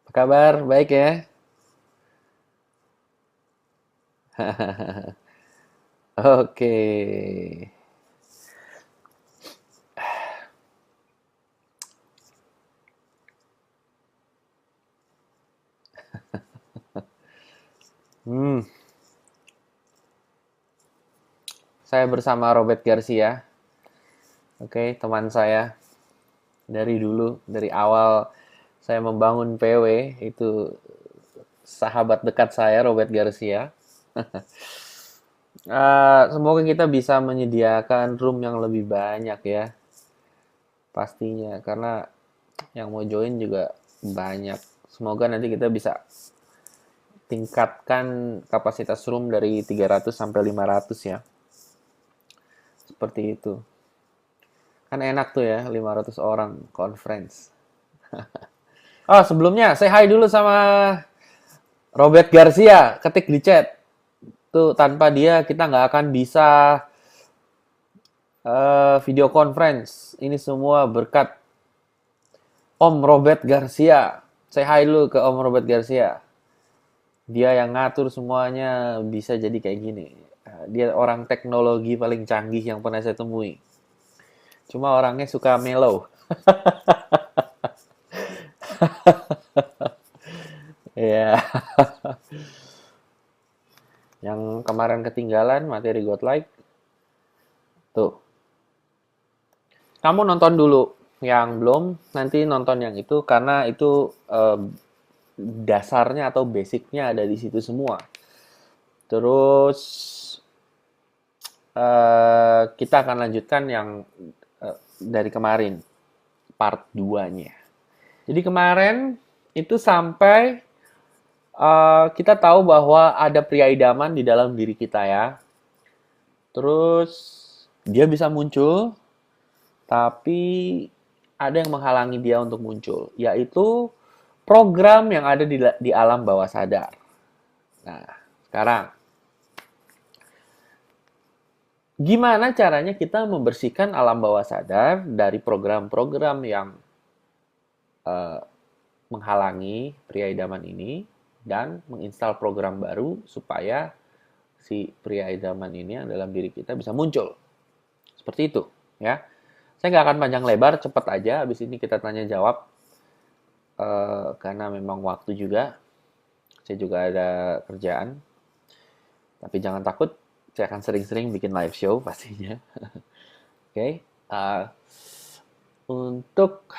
Apa kabar? Baik ya? Oke. Hmm, saya bersama Robert Garcia. Oke, teman saya dari dulu, dari awal saya membangun PW, itu sahabat dekat saya, Robert Garcia. Semoga kita bisa menyediakan room yang lebih banyak ya, pastinya. Karena yang mau join juga banyak. Semoga nanti kita bisa tingkatkan kapasitas room dari 300 sampai 500 ya. Seperti itu. Kan enak tuh ya, 500 orang conference. Oh, sebelumnya say hi dulu sama Robert Garcia. Ketik di chat. Tuh, tanpa dia kita nggak akan bisa video conference. Ini semua berkat Om Robert Garcia. Say hi dulu ke Om Robert Garcia. Dia yang ngatur semuanya bisa jadi kayak gini. Dia orang teknologi paling canggih yang pernah saya temui. Cuma orangnya suka mellow. Ya, yang kemarin ketinggalan materi Godlike. Tuh, kamu nonton dulu yang belum, nanti nonton yang itu karena itu dasarnya atau basicnya ada di situ semua. Terus kita akan lanjutkan yang dari kemarin, part 2-nya. Jadi kemarin itu sampai kita tahu bahwa ada pria idaman di dalam diri kita ya. Terus dia bisa muncul, tapi ada yang menghalangi dia untuk muncul, yaitu program yang ada di alam bawah sadar. Nah, sekarang gimana caranya kita membersihkan alam bawah sadar dari program-program yang eh, menghalangi pria idaman ini dan menginstal program baru supaya si pria idaman ini yang dalam diri kita bisa muncul. Seperti itu, ya. Saya nggak akan panjang lebar, cepat aja. Habis ini kita tanya jawab karena memang waktu juga. Saya juga ada kerjaan. Tapi jangan takut, saya akan sering-sering bikin live show pastinya. Oke, okay? Untuk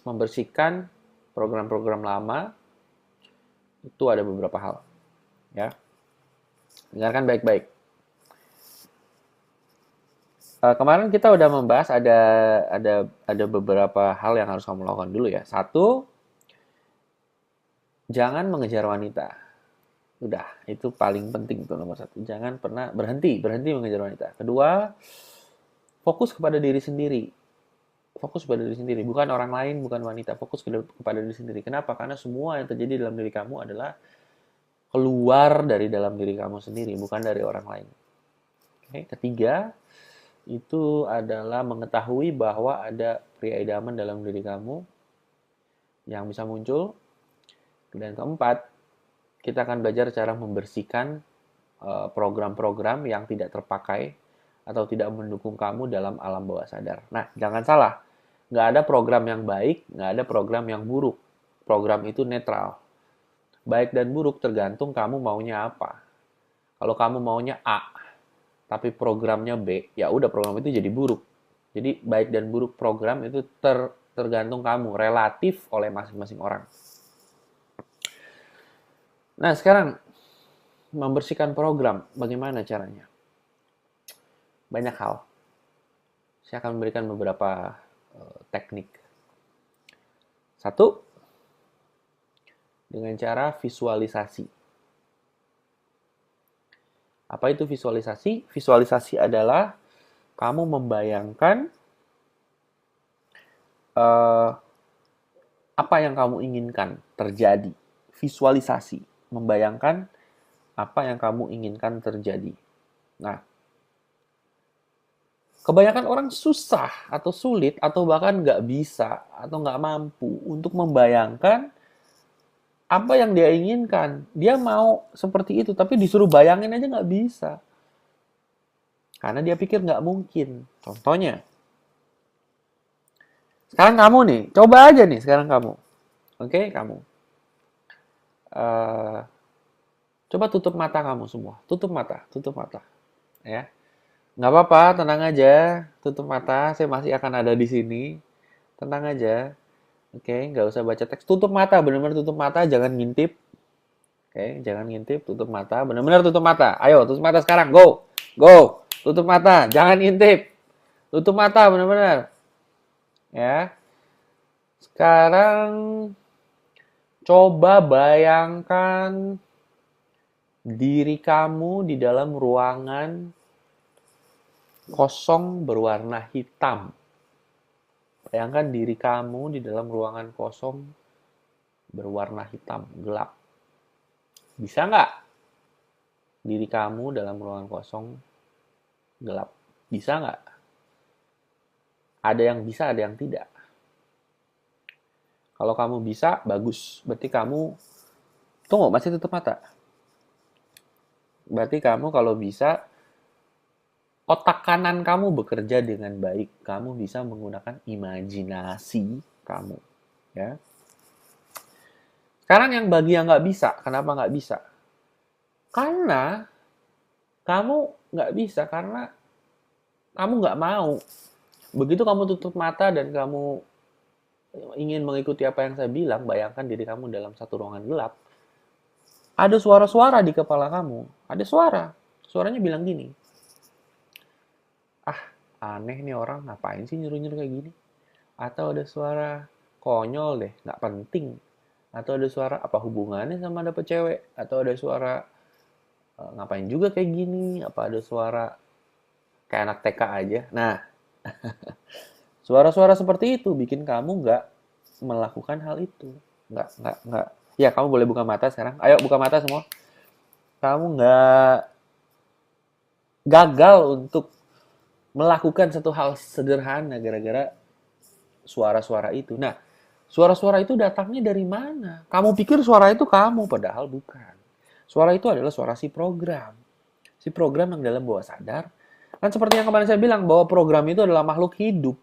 membersihkan program-program lama itu ada beberapa hal, ya. Dengarkan baik-baik. Kemarin kita udah membahas ada beberapa hal yang harus kamu lakukan dulu ya. Satu, jangan mengejar wanita. Udah, itu paling penting tuh nomor satu. Jangan pernah berhenti mengejar wanita. Kedua, fokus kepada diri sendiri. Fokus pada diri sendiri, bukan orang lain, bukan wanita. Fokus kepada diri sendiri. Kenapa? Karena semua yang terjadi dalam diri kamu adalah keluar dari dalam diri kamu sendiri, bukan dari orang lain. Oke. Ketiga, itu adalah mengetahui bahwa ada pria idaman dalam diri kamu yang bisa muncul. Dan keempat, kita akan belajar cara membersihkan program-program yang tidak terpakai atau tidak mendukung kamu dalam alam bawah sadar. Nah, jangan salah. Nggak ada program yang baik, nggak ada program yang buruk. Program itu netral. Baik dan buruk tergantung kamu maunya apa. Kalau kamu maunya A, tapi programnya B, ya udah program itu jadi buruk. Jadi baik dan buruk program itu tergantung kamu, relatif oleh masing-masing orang. Nah, sekarang membersihkan program, bagaimana caranya? Banyak hal. Saya akan memberikan beberapa teknik. Satu, dengan cara visualisasi. Apa itu visualisasi? Visualisasi adalah kamu membayangkan uh, apa yang kamu inginkan terjadi. Visualisasi, membayangkan apa yang kamu inginkan terjadi. Nah, kebanyakan orang susah atau sulit atau bahkan nggak bisa atau nggak mampu untuk membayangkan apa yang dia inginkan. Dia mau seperti itu, tapi disuruh bayangin aja nggak bisa. Karena dia pikir nggak mungkin. Contohnya, sekarang kamu nih, coba aja nih sekarang kamu. Oke, kamu. Eh, coba tutup mata kamu semua. Tutup mata, tutup mata. Ya, nggak apa-apa, tenang aja. Tutup mata, saya masih akan ada di sini. Tenang aja. Oke, nggak usah baca teks. Tutup mata, benar-benar tutup mata, jangan ngintip. Oke, jangan ngintip, tutup mata, benar-benar tutup mata. Ayo, tutup mata sekarang, go, go, tutup mata, jangan ngintip, tutup mata, benar-benar. Ya, sekarang coba bayangkan diri kamu di dalam ruangan kosong berwarna hitam. Bayangkan diri kamu di dalam ruangan kosong berwarna hitam, gelap. Bisa nggak diri kamu dalam ruangan kosong gelap? Bisa nggak? Ada yang bisa, ada yang tidak. Kalau kamu bisa, bagus. Berarti kamu, tunggu, masih tutup mata. Berarti kamu kalau bisa, otak kanan kamu bekerja dengan baik. Kamu bisa menggunakan imajinasi kamu. Ya. Sekarang yang bagi yang nggak bisa, kenapa nggak bisa? Karena kamu nggak bisa, karena kamu nggak mau. Begitu kamu tutup mata dan kamu ingin mengikuti apa yang saya bilang, bayangkan diri kamu dalam satu ruangan gelap. Ada suara-suara di kepala kamu. Ada suara. Suaranya bilang gini, ah aneh nih orang, ngapain sih nyuruh-nyuruh kayak gini? Atau ada suara, konyol deh, nggak penting. Atau ada suara, apa hubungannya sama dapet cewek? Atau ada suara, ngapain juga kayak gini? Apa ada suara, kayak anak TK aja? Nah, suara-suara seperti itu bikin kamu nggak melakukan hal itu. Nggak. Ya, kamu boleh buka mata sekarang. Ayo, buka mata semua. Kamu nggak gagal untuk melakukan satu hal sederhana gara-gara suara-suara itu. Nah, suara-suara itu datangnya dari mana? Kamu pikir suara itu kamu, padahal bukan. Suara itu adalah suara si program. Si program yang dalam bawah sadar. Kan seperti yang kemarin saya bilang, bahwa program itu adalah makhluk hidup.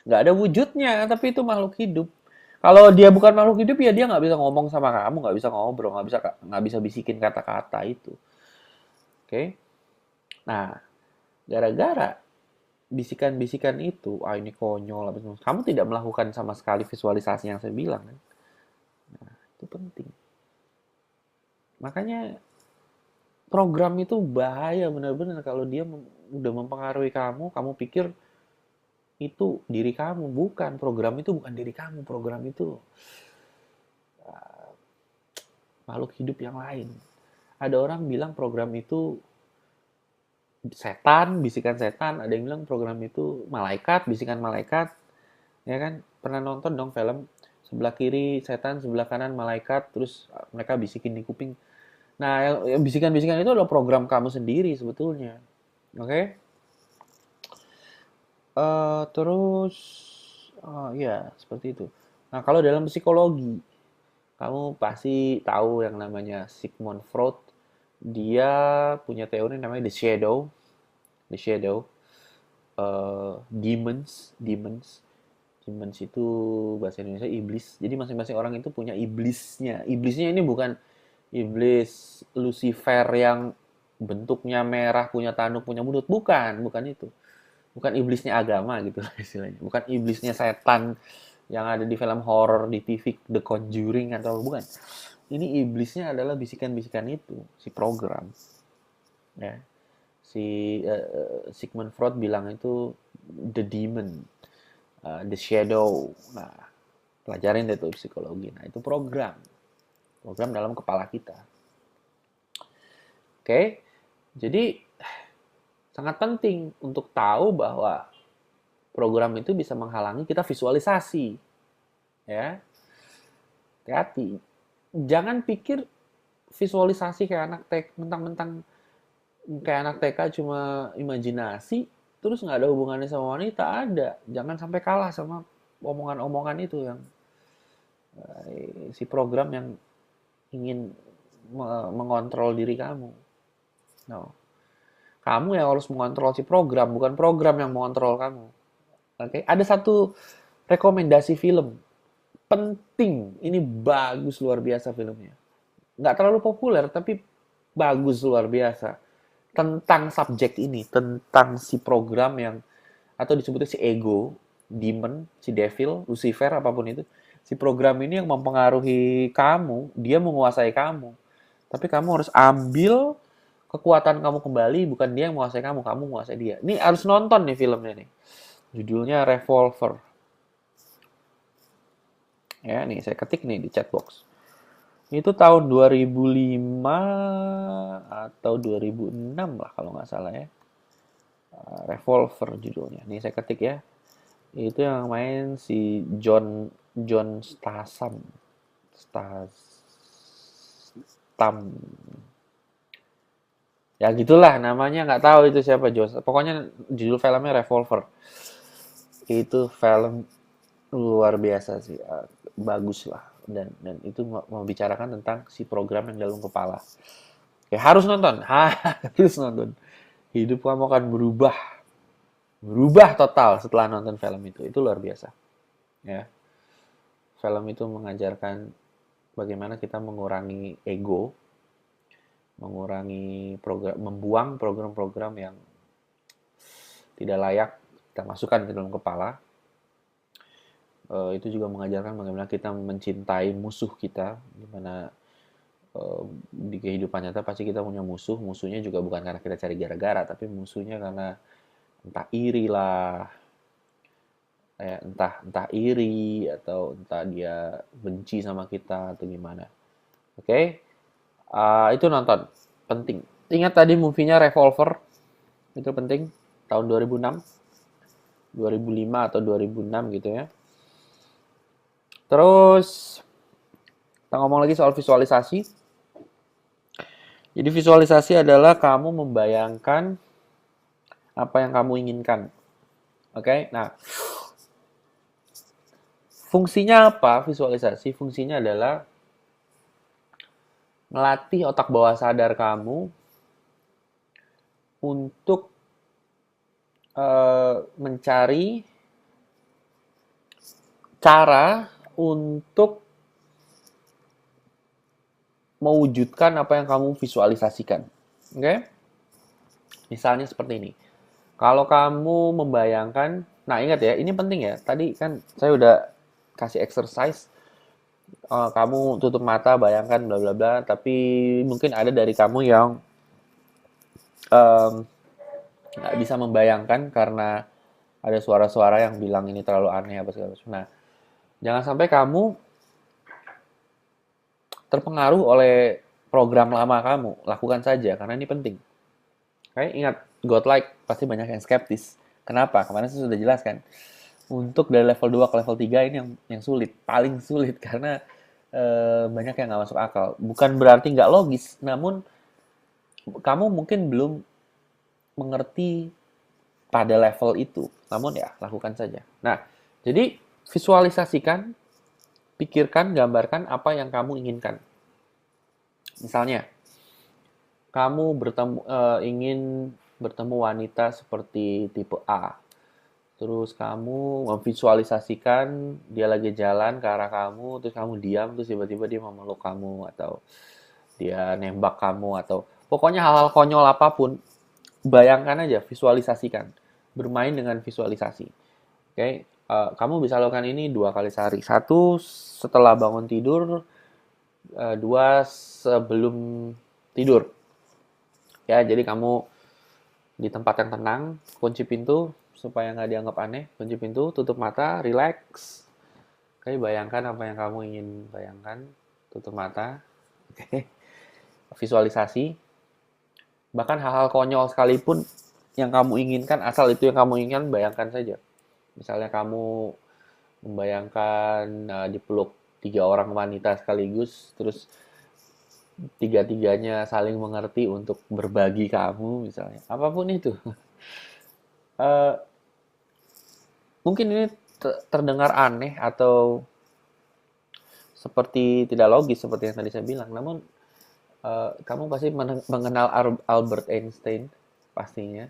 Nggak ada wujudnya, tapi itu makhluk hidup. Kalau dia bukan makhluk hidup, ya dia nggak bisa ngomong sama kamu, nggak bisa ngobrol, nggak bisa bisikin kata-kata itu. Oke? Nah, gara-gara bisikan-bisikan itu, ah ini konyol, kamu tidak melakukan sama sekali visualisasi yang saya bilang kan. Nah, itu penting. Makanya program itu bahaya benar-benar kalau dia udah mempengaruhi kamu, kamu pikir itu diri kamu, bukan. Program itu bukan diri kamu, program itu makhluk hidup yang lain. Ada orang bilang program itu setan, bisikan setan, ada yang bilang program itu malaikat, bisikan malaikat. Ya kan? Pernah nonton dong film sebelah kiri setan, sebelah kanan malaikat, terus mereka bisikin di kuping. Nah, yang bisikan-bisikan itu adalah program kamu sendiri sebetulnya. Oke? Okay? Terus ya, seperti itu. Nah, kalau dalam psikologi, kamu pasti tahu yang namanya Sigmund Freud. Dia punya teori namanya the shadow. The shadow. Demons. Demons. Demons itu bahasa Indonesia iblis. Jadi masing-masing orang itu punya iblisnya. Iblisnya ini bukan iblis Lucifer yang bentuknya merah, punya tanduk, punya mulut. Bukan, bukan itu. Bukan iblisnya agama gitu istilahnya. Bukan iblisnya setan yang ada di film horor di TV The Conjuring atau bukan. Ini iblisnya adalah bisikan-bisikan itu, si program. Ya. Si Sigmund Freud bilang itu the demon, the shadow. Nah, pelajarin deh tuh psikologi. Nah, itu program. Program dalam kepala kita. Oke. Jadi sangat penting untuk tahu bahwa program itu bisa menghalangi kita visualisasi. Ya. Hati-hati. Jangan pikir visualisasi kayak anak TK, mentang-mentang kayak anak TK cuma imajinasi, terus nggak ada hubungannya sama wanita, ada. Jangan sampai kalah sama omongan-omongan itu yang Si program yang ingin mengontrol diri kamu. No. Kamu yang harus mengontrol si program, bukan program yang mengontrol kamu. Oke, ada satu rekomendasi film penting. Ini bagus luar biasa filmnya. Nggak terlalu populer, tapi bagus luar biasa. Tentang subjek ini, tentang si program yang, atau disebutnya si ego, demon, si devil, Lucifer, apapun itu. Si program ini yang mempengaruhi kamu, dia menguasai kamu. Tapi kamu harus ambil kekuatan kamu kembali, bukan dia yang menguasai kamu menguasai dia. Ini harus nonton nih filmnya nih. Judulnya Revolver. Ya, nih saya ketik nih di chat box. Itu tahun 2005 atau 2006 lah kalau nggak salah ya. Revolver judulnya. Nih saya ketik ya. Itu yang main si John John Statham. Statham. Ya gitulah namanya, nggak tahu itu siapa John. Pokoknya judul filmnya Revolver. Itu film luar biasa sih, bagus lah, dan itu membicarakan tentang si program yang dalam kepala. Ya harus nonton, harus nonton. Hidup kamu akan berubah, berubah total setelah nonton film itu. Itu luar biasa. Ya, film itu mengajarkan bagaimana kita mengurangi ego, mengurangi program, membuang program-program yang tidak layak kita masukkan ke dalam kepala. Itu juga mengajarkan bagaimana kita mencintai musuh kita, dimana di kehidupan nyata pasti kita punya musuh. Musuhnya juga bukan karena kita cari gara-gara, tapi musuhnya karena entah iri lah, ya, entah iri atau entah dia benci sama kita atau gimana. Oke, itu nonton penting. Ingat tadi movie-nya Revolver, itu penting, tahun 2006, 2005 atau 2006 gitu ya. Terus kita ngomong lagi soal visualisasi. Jadi visualisasi adalah kamu membayangkan apa yang kamu inginkan. Oke, nah fungsinya apa visualisasi? Fungsinya adalah melatih otak bawah sadar kamu untuk mencari cara untuk mewujudkan apa yang kamu visualisasikan. Oke? Misalnya seperti ini. Kalau kamu membayangkan, nah ingat ya, ini penting ya. Tadi kan saya udah kasih exercise, kamu tutup mata, bayangkan bla bla bla. Tapi mungkin ada dari kamu yang nggak bisa membayangkan karena ada suara-suara yang bilang ini terlalu aneh apa segala macam. Nah, jangan sampai kamu terpengaruh oleh program lama kamu. Lakukan saja karena ini penting. Oke, ingat, godlike pasti banyak yang skeptis. Kenapa? Kemarin saya sudah jelaskan. Untuk dari level 2 ke level 3 ini yang sulit, paling sulit karena banyak yang nggak masuk akal. Bukan berarti nggak logis, namun kamu mungkin belum mengerti pada level itu. Namun ya, lakukan saja. Nah, jadi visualisasikan, pikirkan, gambarkan apa yang kamu inginkan. Misalnya, kamu ingin bertemu wanita seperti tipe A. Terus kamu memvisualisasikan dia lagi jalan ke arah kamu, terus kamu diam, terus tiba-tiba dia memeluk kamu, atau dia nembak kamu, atau pokoknya hal-hal konyol apapun, bayangkan aja, visualisasikan. Bermain dengan visualisasi. Oke, kamu bisa lakukan ini 2 kali sehari. 1 setelah bangun tidur, 2 sebelum tidur. Ya, jadi kamu di tempat yang tenang, kunci pintu supaya nggak dianggap aneh, kunci pintu, tutup mata, relax. Oke, bayangkan apa yang kamu ingin bayangkan, tutup mata. Oke, visualisasi. Bahkan hal-hal konyol sekalipun yang kamu inginkan, asal itu yang kamu inginkan, bayangkan saja. Misalnya kamu membayangkan dipeluk 3 orang wanita sekaligus, terus tiga-tiganya saling mengerti untuk berbagi kamu, misalnya. Apapun itu. Eh, Mungkin ini terdengar aneh atau seperti tidak logis seperti yang tadi saya bilang. Namun kamu pasti mengenal Albert Einstein pastinya.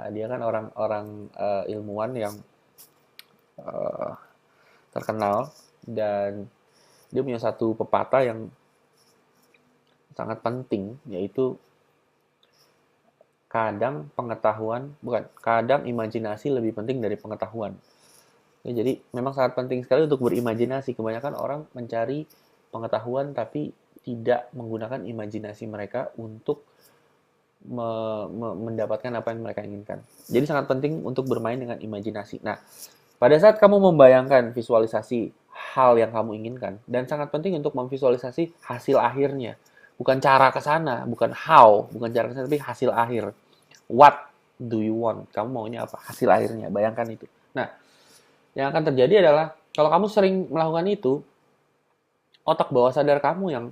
Dia kan orang-orang ilmuwan yang eh, terkenal, dan dia punya satu pepatah yang sangat penting, yaitu kadang imajinasi lebih penting dari pengetahuan. Ya, jadi memang sangat penting sekali untuk berimajinasi. Kebanyakan orang mencari pengetahuan tapi tidak menggunakan imajinasi mereka untuk mendapatkan apa yang mereka inginkan. Jadi sangat penting untuk bermain dengan imajinasi. Nah, pada saat kamu membayangkan visualisasi hal yang kamu inginkan, dan sangat penting untuk memvisualisasi hasil akhirnya. Bukan cara ke sana, bukan how, bukan cara ke sana, tapi hasil akhir. What do you want? Kamu maunya apa? Hasil akhirnya, bayangkan itu. Nah, yang akan terjadi adalah kalau kamu sering melakukan itu, otak bawah sadar kamu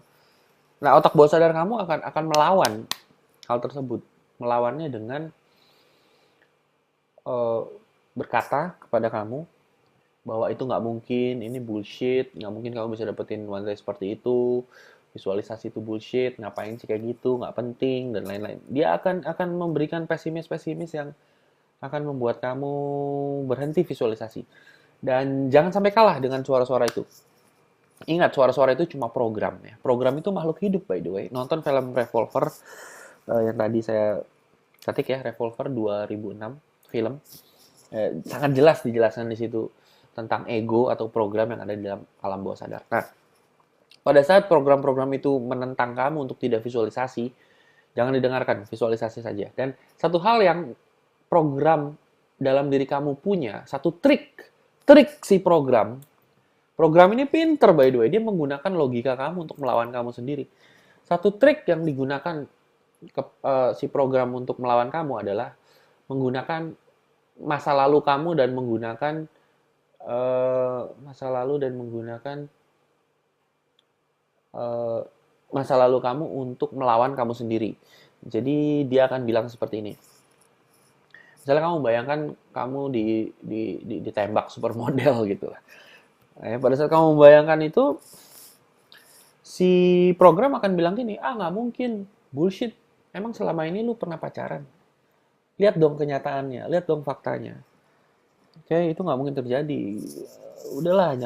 otak bawah sadar kamu akan melawan hal tersebut, melawannya dengan uh, berkata kepada kamu bahwa itu nggak mungkin, ini bullshit, nggak mungkin kamu bisa dapetin one day seperti itu, visualisasi itu bullshit, ngapain sih kayak gitu, nggak penting, dan lain-lain. Dia akan memberikan pesimis-pesimis yang akan membuat kamu berhenti visualisasi. Dan jangan sampai kalah dengan suara-suara itu. Ingat, suara-suara itu cuma program ya. Program itu makhluk hidup, by the way. Nonton film Revolver yang tadi saya ketik ya, Revolver 2006 film. Sangat jelas dijelaskan di situ tentang ego atau program yang ada di dalam alam bawah sadar. Nah, pada saat program-program itu menentang kamu untuk tidak visualisasi, jangan didengarkan, visualisasi saja. Dan satu hal yang program dalam diri kamu punya, satu trik si program ini pinter by the way, dia menggunakan logika kamu untuk melawan kamu sendiri. Satu trik yang digunakan si program untuk melawan kamu adalah menggunakan masa lalu kamu dan menggunakan masa lalu kamu untuk melawan kamu sendiri. Jadi dia akan bilang seperti ini. Misalnya kamu bayangkan kamu ditembak supermodel gitu lah. Pada saat kamu membayangkan itu, si program akan bilang gini, nggak mungkin, bullshit. Emang selama ini lu pernah pacaran? Lihat dong kenyataannya, lihat dong faktanya. Oke, itu nggak mungkin terjadi. Udahlah,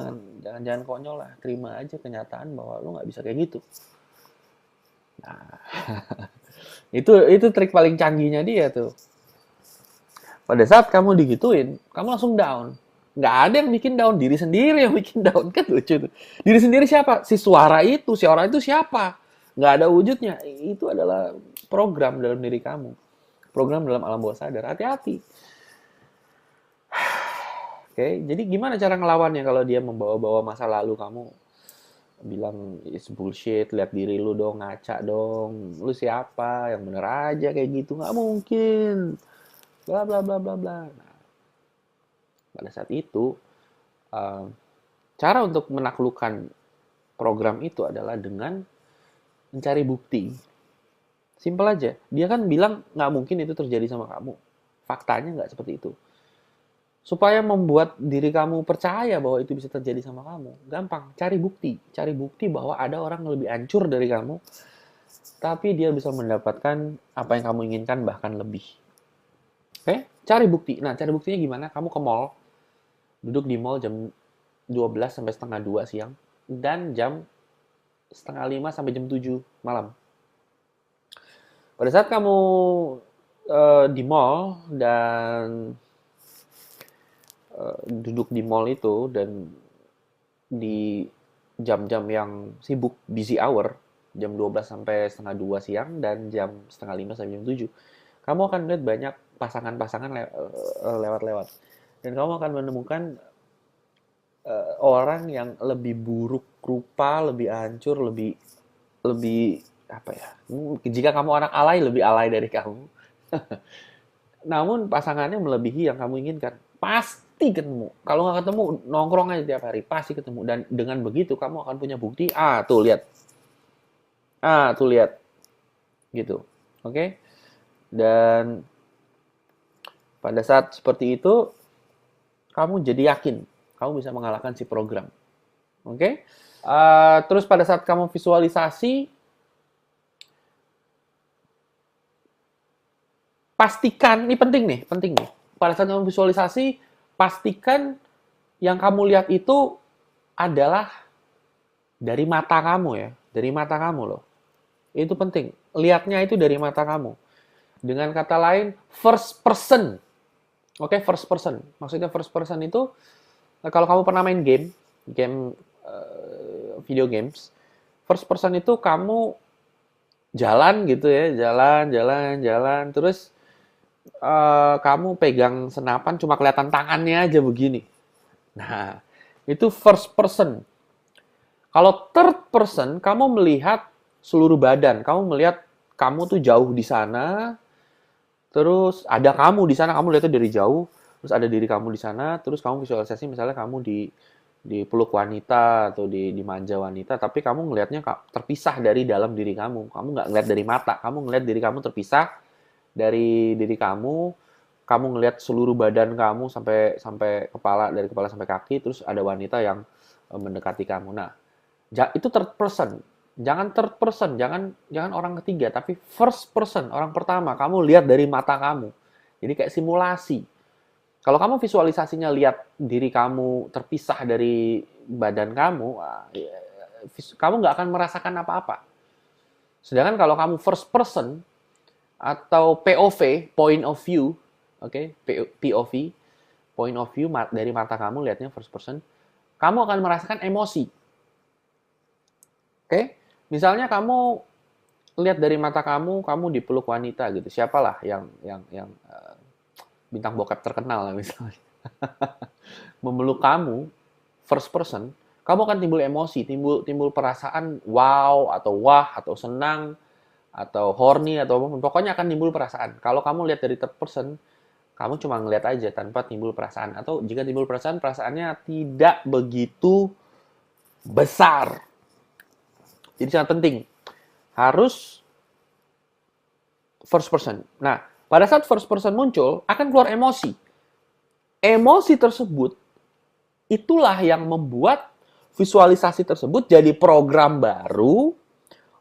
jangan konyol lah. Terima aja kenyataan bahwa lu nggak bisa kayak gitu. Nah, itu trik paling canggihnya dia tuh. Pada saat kamu digituin, kamu langsung down. Nggak ada yang bikin down, diri sendiri yang bikin down. Kan lucu tuh. Diri sendiri siapa? Si orang itu siapa? Nggak ada wujudnya. Itu adalah program dalam diri kamu. Program dalam alam bawah sadar. Hati-hati. Oke, jadi gimana cara ngelawannya kalau dia membawa-bawa masa lalu kamu? Bilang, it's bullshit, lihat diri lu dong, ngaca dong. Lu siapa? Yang bener aja kayak gitu. Nggak mungkin. Bla bla bla bla bla. Nah, pada saat itu, cara untuk menaklukkan program itu adalah dengan mencari bukti. Simpel aja. Dia kan bilang nggak mungkin itu terjadi sama kamu. Faktanya nggak seperti itu. Supaya membuat diri kamu percaya bahwa itu bisa terjadi sama kamu, gampang. Cari bukti. Cari bukti bahwa ada orang yang lebih hancur dari kamu, tapi dia bisa mendapatkan apa yang kamu inginkan, bahkan lebih. Oke? Cari bukti. Nah, cari buktinya gimana? Kamu ke mall, duduk di mall jam 12 sampai setengah 2 siang, dan jam setengah 5 sampai jam 7 malam. Pada saat kamu di mall dan duduk di mall itu, dan di jam-jam yang sibuk, busy hour, jam 12 sampai setengah 2 siang dan jam setengah 5 sampai jam 7, kamu akan melihat banyak pasangan-pasangan lewat-lewat. Dan kamu akan menemukan orang yang lebih buruk rupa, lebih hancur, lebih apa ya? Jika kamu anak alay, lebih alay dari kamu. Namun pasangannya melebihi yang kamu inginkan. Pasti ketemu. Kalau nggak ketemu, nongkrong aja tiap hari. Pasti ketemu. Dan dengan begitu kamu akan punya bukti. Tuh lihat. Tuh lihat. Gitu. Oke? Dan pada saat seperti itu, kamu jadi yakin kamu bisa mengalahkan si program. Oke? Terus pada saat kamu visualisasi, pastikan, ini penting nih. Pada saat kamu visualisasi, pastikan yang kamu lihat itu adalah dari mata kamu ya, dari mata kamu loh. Itu penting. Lihatnya itu dari mata kamu. Dengan kata lain, first person. Oke, first person. Maksudnya first person itu, kalau kamu pernah main game video games, first person itu kamu jalan gitu ya, jalan, terus kamu pegang senapan cuma kelihatan tangannya aja begini. Nah, itu first person. Kalau third person, kamu melihat seluruh badan. Kamu melihat kamu tuh jauh di sana, terus ada kamu di sana, kamu lihatnya dari jauh, terus ada diri kamu di sana, terus kamu visualisasi misalnya kamu di peluk wanita atau di manja wanita, tapi kamu ngelihatnya terpisah dari dalam diri kamu. Kamu nggak ngelihat dari mata, kamu ngelihat diri kamu terpisah dari diri kamu ngelihat seluruh badan kamu sampai sampai kepala, dari kepala sampai kaki, terus ada wanita yang mendekati kamu. Nah, itu third person. Jangan third person, jangan orang ketiga, tapi first person, orang pertama. Kamu lihat dari mata kamu. Jadi kayak simulasi. Kalau kamu visualisasinya lihat diri kamu terpisah dari badan kamu, kamu nggak akan merasakan apa-apa. Sedangkan kalau kamu first person atau POV, point of view, oke, POV, point of view dari mata kamu lihatnya first person, kamu akan merasakan emosi. Oke, misalnya kamu lihat dari mata kamu dipeluk wanita gitu. Siapalah yang bintang bokep terkenal lah misalnya. Memeluk kamu first person, kamu akan timbul emosi, timbul perasaan wow atau wah atau senang atau horny atau apapun. Pokoknya akan timbul perasaan. Kalau kamu lihat dari third person, kamu cuma ngeliat aja tanpa timbul perasaan. Atau jika timbul perasaan, perasaannya tidak begitu besar. Jadi sangat penting. Harus first person. Nah, pada saat first person muncul, akan keluar emosi. Emosi tersebut, itulah yang membuat visualisasi tersebut jadi program baru.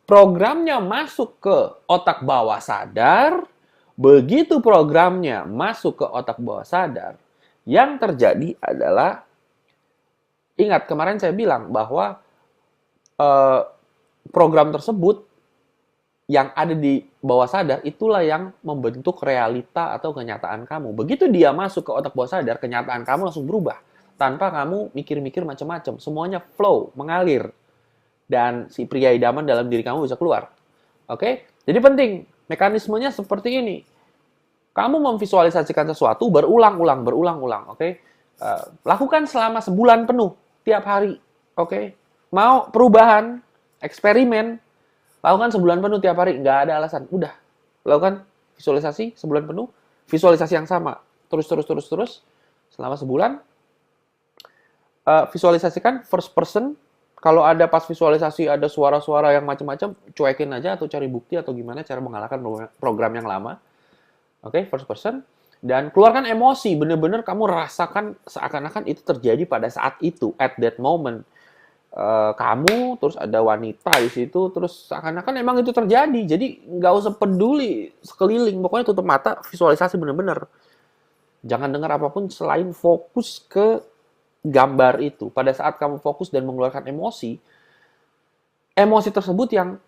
Programnya masuk ke otak bawah sadar. Begitu programnya masuk ke otak bawah sadar, yang terjadi adalah, ingat kemarin saya bilang bahwa eh, program tersebut yang ada di bawah sadar itulah yang membentuk realita atau kenyataan kamu. Begitu dia masuk ke otak bawah sadar, kenyataan kamu langsung berubah. Tanpa kamu mikir-mikir macam-macam. Semuanya flow, mengalir. Dan si pria idaman dalam diri kamu bisa keluar. Oke? Jadi penting. Mekanismenya seperti ini. Kamu memvisualisasikan sesuatu berulang-ulang. Oke? Lakukan selama sebulan penuh. Tiap hari. Oke? Mau perubahan, eksperimen, lakukan sebulan penuh tiap hari, nggak ada alasan. Udah, lakukan visualisasi sebulan penuh, visualisasi yang sama, terus, selama sebulan. Visualisasikan first person. Kalau ada pas visualisasi ada suara-suara yang macam-macam, cuekin aja atau cari bukti atau gimana cara mengalahkan program yang lama. Oke, first person. Dan keluarkan emosi, bener-bener kamu rasakan seakan-akan itu terjadi pada saat itu, at that moment. Kamu, terus ada wanita di situ, terus seakan-akan emang itu terjadi. Jadi nggak usah peduli sekeliling, pokoknya tutup mata, visualisasi bener-bener. Jangan dengar apapun selain fokus ke gambar itu. Pada saat kamu fokus dan mengeluarkan emosi, emosi tersebut yang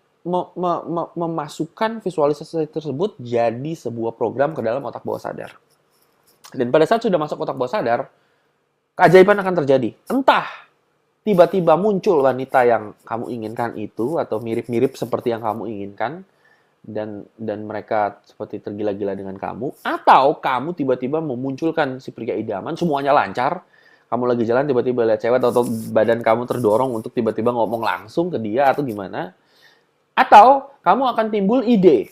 memasukkan visualisasi tersebut jadi sebuah program ke dalam otak bawah sadar. Dan pada saat sudah masuk otak bawah sadar, keajaiban akan terjadi. Entah tiba-tiba muncul wanita yang kamu inginkan itu, atau mirip-mirip seperti yang kamu inginkan, dan mereka seperti tergila-gila dengan kamu, atau kamu tiba-tiba memunculkan si pria idaman, semuanya lancar, kamu lagi jalan tiba-tiba lihat cewek, atau badan kamu terdorong untuk tiba-tiba ngomong langsung ke dia, atau gimana, atau kamu akan timbul ide.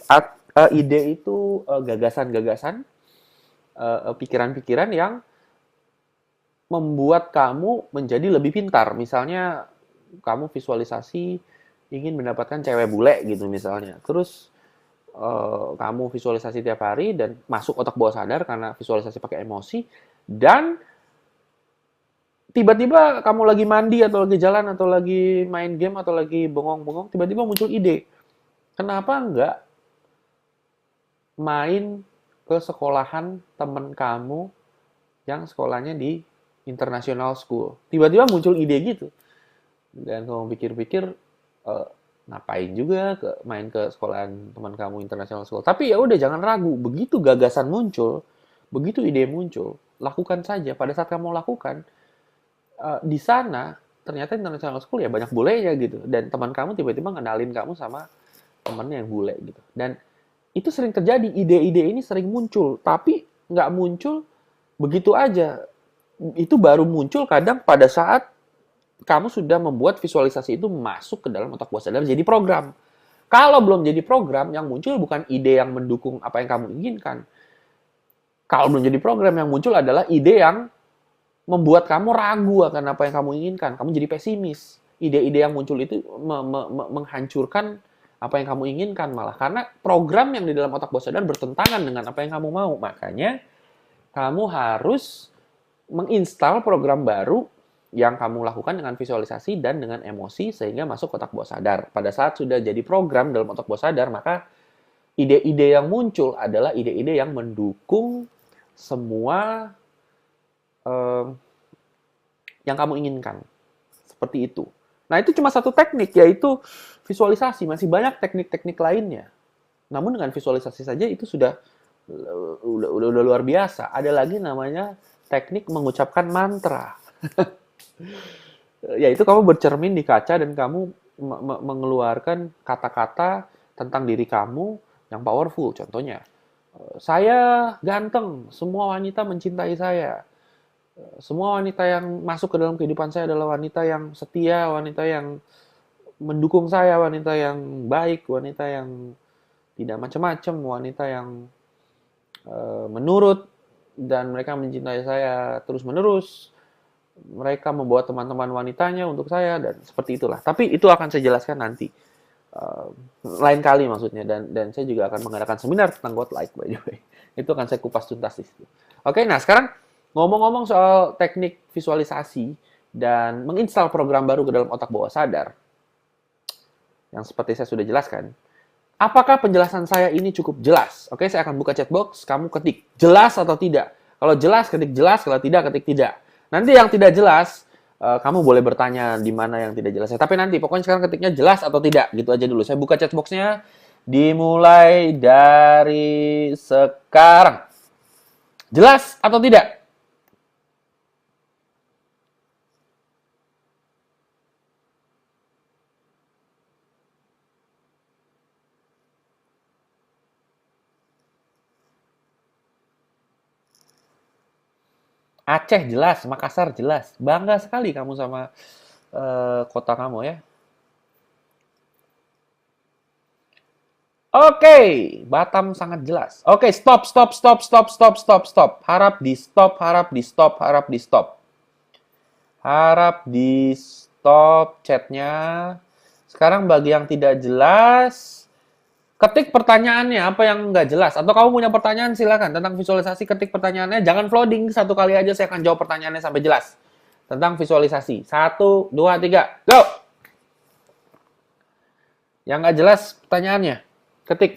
Ide itu gagasan-gagasan, pikiran-pikiran yang membuat kamu menjadi lebih pintar. Misalnya, kamu visualisasi ingin mendapatkan cewek bule gitu misalnya. Terus, kamu visualisasi tiap hari dan masuk otak bawah sadar karena visualisasi pakai emosi. Dan tiba-tiba kamu lagi mandi atau lagi jalan atau lagi main game atau lagi bengong-bengong, tiba-tiba muncul ide. Kenapa nggak main ke sekolahan temen kamu yang sekolahnya di international school? Tiba-tiba muncul ide gitu. Dan kamu pikir-pikir, ngapain juga main ke sekolahan teman kamu international school. Tapi ya udah, jangan ragu. Begitu gagasan muncul, begitu ide muncul, lakukan saja. Pada saat kamu lakukan, di sana ternyata international school ya banyak bulenya gitu, dan teman kamu tiba-tiba ngenalin kamu sama temennya yang bule gitu. Dan itu sering terjadi, ide-ide ini sering muncul, tapi nggak muncul begitu aja. Itu baru muncul kadang pada saat kamu sudah membuat visualisasi itu masuk ke dalam otak bawah sadar jadi program. Kalau belum jadi program, yang muncul bukan ide yang mendukung apa yang kamu inginkan. Kalau belum jadi program, yang muncul adalah ide yang membuat kamu ragu akan apa yang kamu inginkan. Kamu jadi pesimis. Ide-ide yang muncul itu menghancurkan apa yang kamu inginkan malah. Karena program yang di dalam otak bawah sadar bertentangan dengan apa yang kamu mau. Makanya kamu harus menginstal program baru yang kamu lakukan dengan visualisasi dan dengan emosi sehingga masuk otak bawah sadar. Pada saat sudah jadi program dalam otak bawah sadar, maka ide-ide yang muncul adalah ide-ide yang mendukung semua yang kamu inginkan. Seperti itu. Nah, itu cuma satu teknik, yaitu visualisasi. Masih banyak teknik-teknik lainnya. Namun dengan visualisasi saja itu sudah luar biasa. Ada lagi namanya teknik mengucapkan mantra. Yaitu kamu bercermin di kaca dan kamu mengeluarkan kata-kata tentang diri kamu yang powerful. Contohnya, saya ganteng, semua wanita mencintai saya. Semua wanita yang masuk ke dalam kehidupan saya adalah wanita yang setia, wanita yang mendukung saya, wanita yang baik, wanita yang tidak macam-macam, wanita yang menurut, dan mereka mencintai saya terus-menerus. Mereka membawa teman-teman wanitanya untuk saya, dan seperti itulah. Tapi itu akan saya jelaskan nanti. Lain kali maksudnya. Dan saya juga akan mengadakan seminar tentang Godlike, by the way. Itu akan saya kupas tuntas di situ. Oke, nah sekarang ngomong-ngomong soal teknik visualisasi dan menginstal program baru ke dalam otak bawah sadar, yang seperti saya sudah jelaskan, apakah penjelasan saya ini cukup jelas? Oke, saya akan buka chat box, kamu ketik jelas atau tidak. Kalau jelas, ketik jelas. Kalau tidak, ketik tidak. Nanti yang tidak jelas, kamu boleh bertanya di mana yang tidak jelas. Tapi nanti, pokoknya sekarang ketiknya jelas atau tidak. Gitu aja dulu. Saya buka chat box-nya. Dimulai dari sekarang. Jelas atau tidak? Aceh jelas, Makassar jelas. Bangga sekali kamu sama kota kamu ya. Oke, Batam sangat jelas. Oke, stop, stop, stop, stop, stop, stop, stop. Harap di stop, harap di stop, harap di stop. Harap di stop chatnya. Sekarang bagi yang tidak jelas, ketik pertanyaannya apa yang nggak jelas. Atau kamu punya pertanyaan, silakan. Tentang visualisasi, ketik pertanyaannya. Jangan flooding, satu kali aja saya akan jawab pertanyaannya sampai jelas. Tentang visualisasi. 1, 2, 3, go! Yang nggak jelas pertanyaannya, ketik.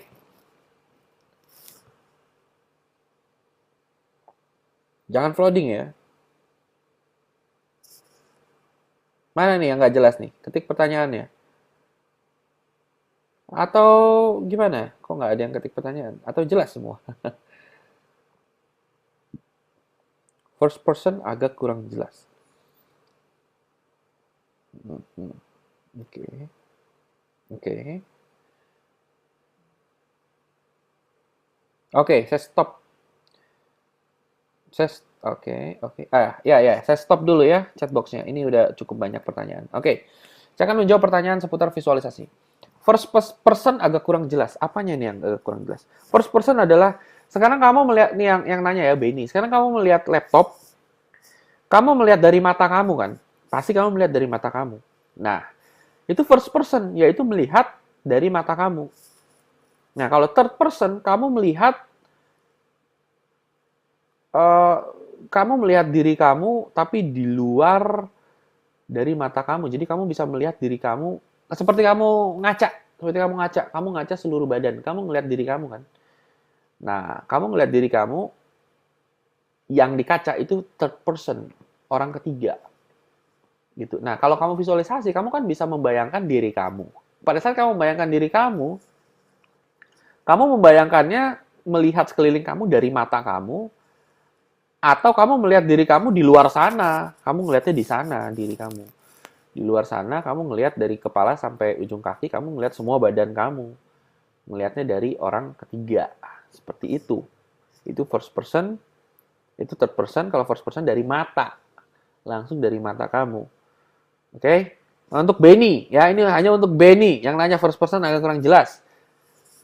Jangan flooding ya. Mana nih yang nggak jelas nih? Ketik pertanyaannya. Atau gimana? Kok nggak ada yang ketik pertanyaan? Atau jelas semua? First person agak kurang jelas. Oke. Oke. Oke, saya stop. Oke. Ya, saya stop dulu ya chatboxnya. Ini udah cukup banyak pertanyaan. Oke, saya akan menjawab pertanyaan seputar visualisasi. First person agak kurang jelas. Apanya nih yang agak kurang jelas? First person adalah, sekarang kamu melihat nih yang nanya ya, Benny. Sekarang kamu melihat laptop, kamu melihat dari mata kamu kan? Pasti kamu melihat dari mata kamu. Nah, itu first person, yaitu melihat dari mata kamu. Nah, kalau third person, kamu melihat kamu melihat diri kamu tapi di luar dari mata kamu. Jadi kamu bisa melihat diri kamu seperti kamu ngaca, kamu ngaca seluruh badan, kamu ngelihat diri kamu kan. Nah, kamu ngelihat diri kamu yang di kaca itu third person, orang ketiga gitu. Nah, kalau kamu visualisasi, kamu kan bisa membayangkan diri kamu. Pada saat kamu membayangkan diri kamu membayangkannya melihat sekeliling kamu dari mata kamu, atau kamu melihat diri kamu di luar sana. Kamu ngelihatnya di sana, diri kamu. Di luar sana, kamu ngelihat dari kepala sampai ujung kaki, kamu ngelihat semua badan kamu. Ngelihatnya dari orang ketiga. Seperti itu. Itu first person, itu third person. Kalau first person dari mata. Langsung dari mata kamu. Oke? Nah, untuk Benny, ya ini hanya untuk Benny. Yang nanya first person agak kurang jelas.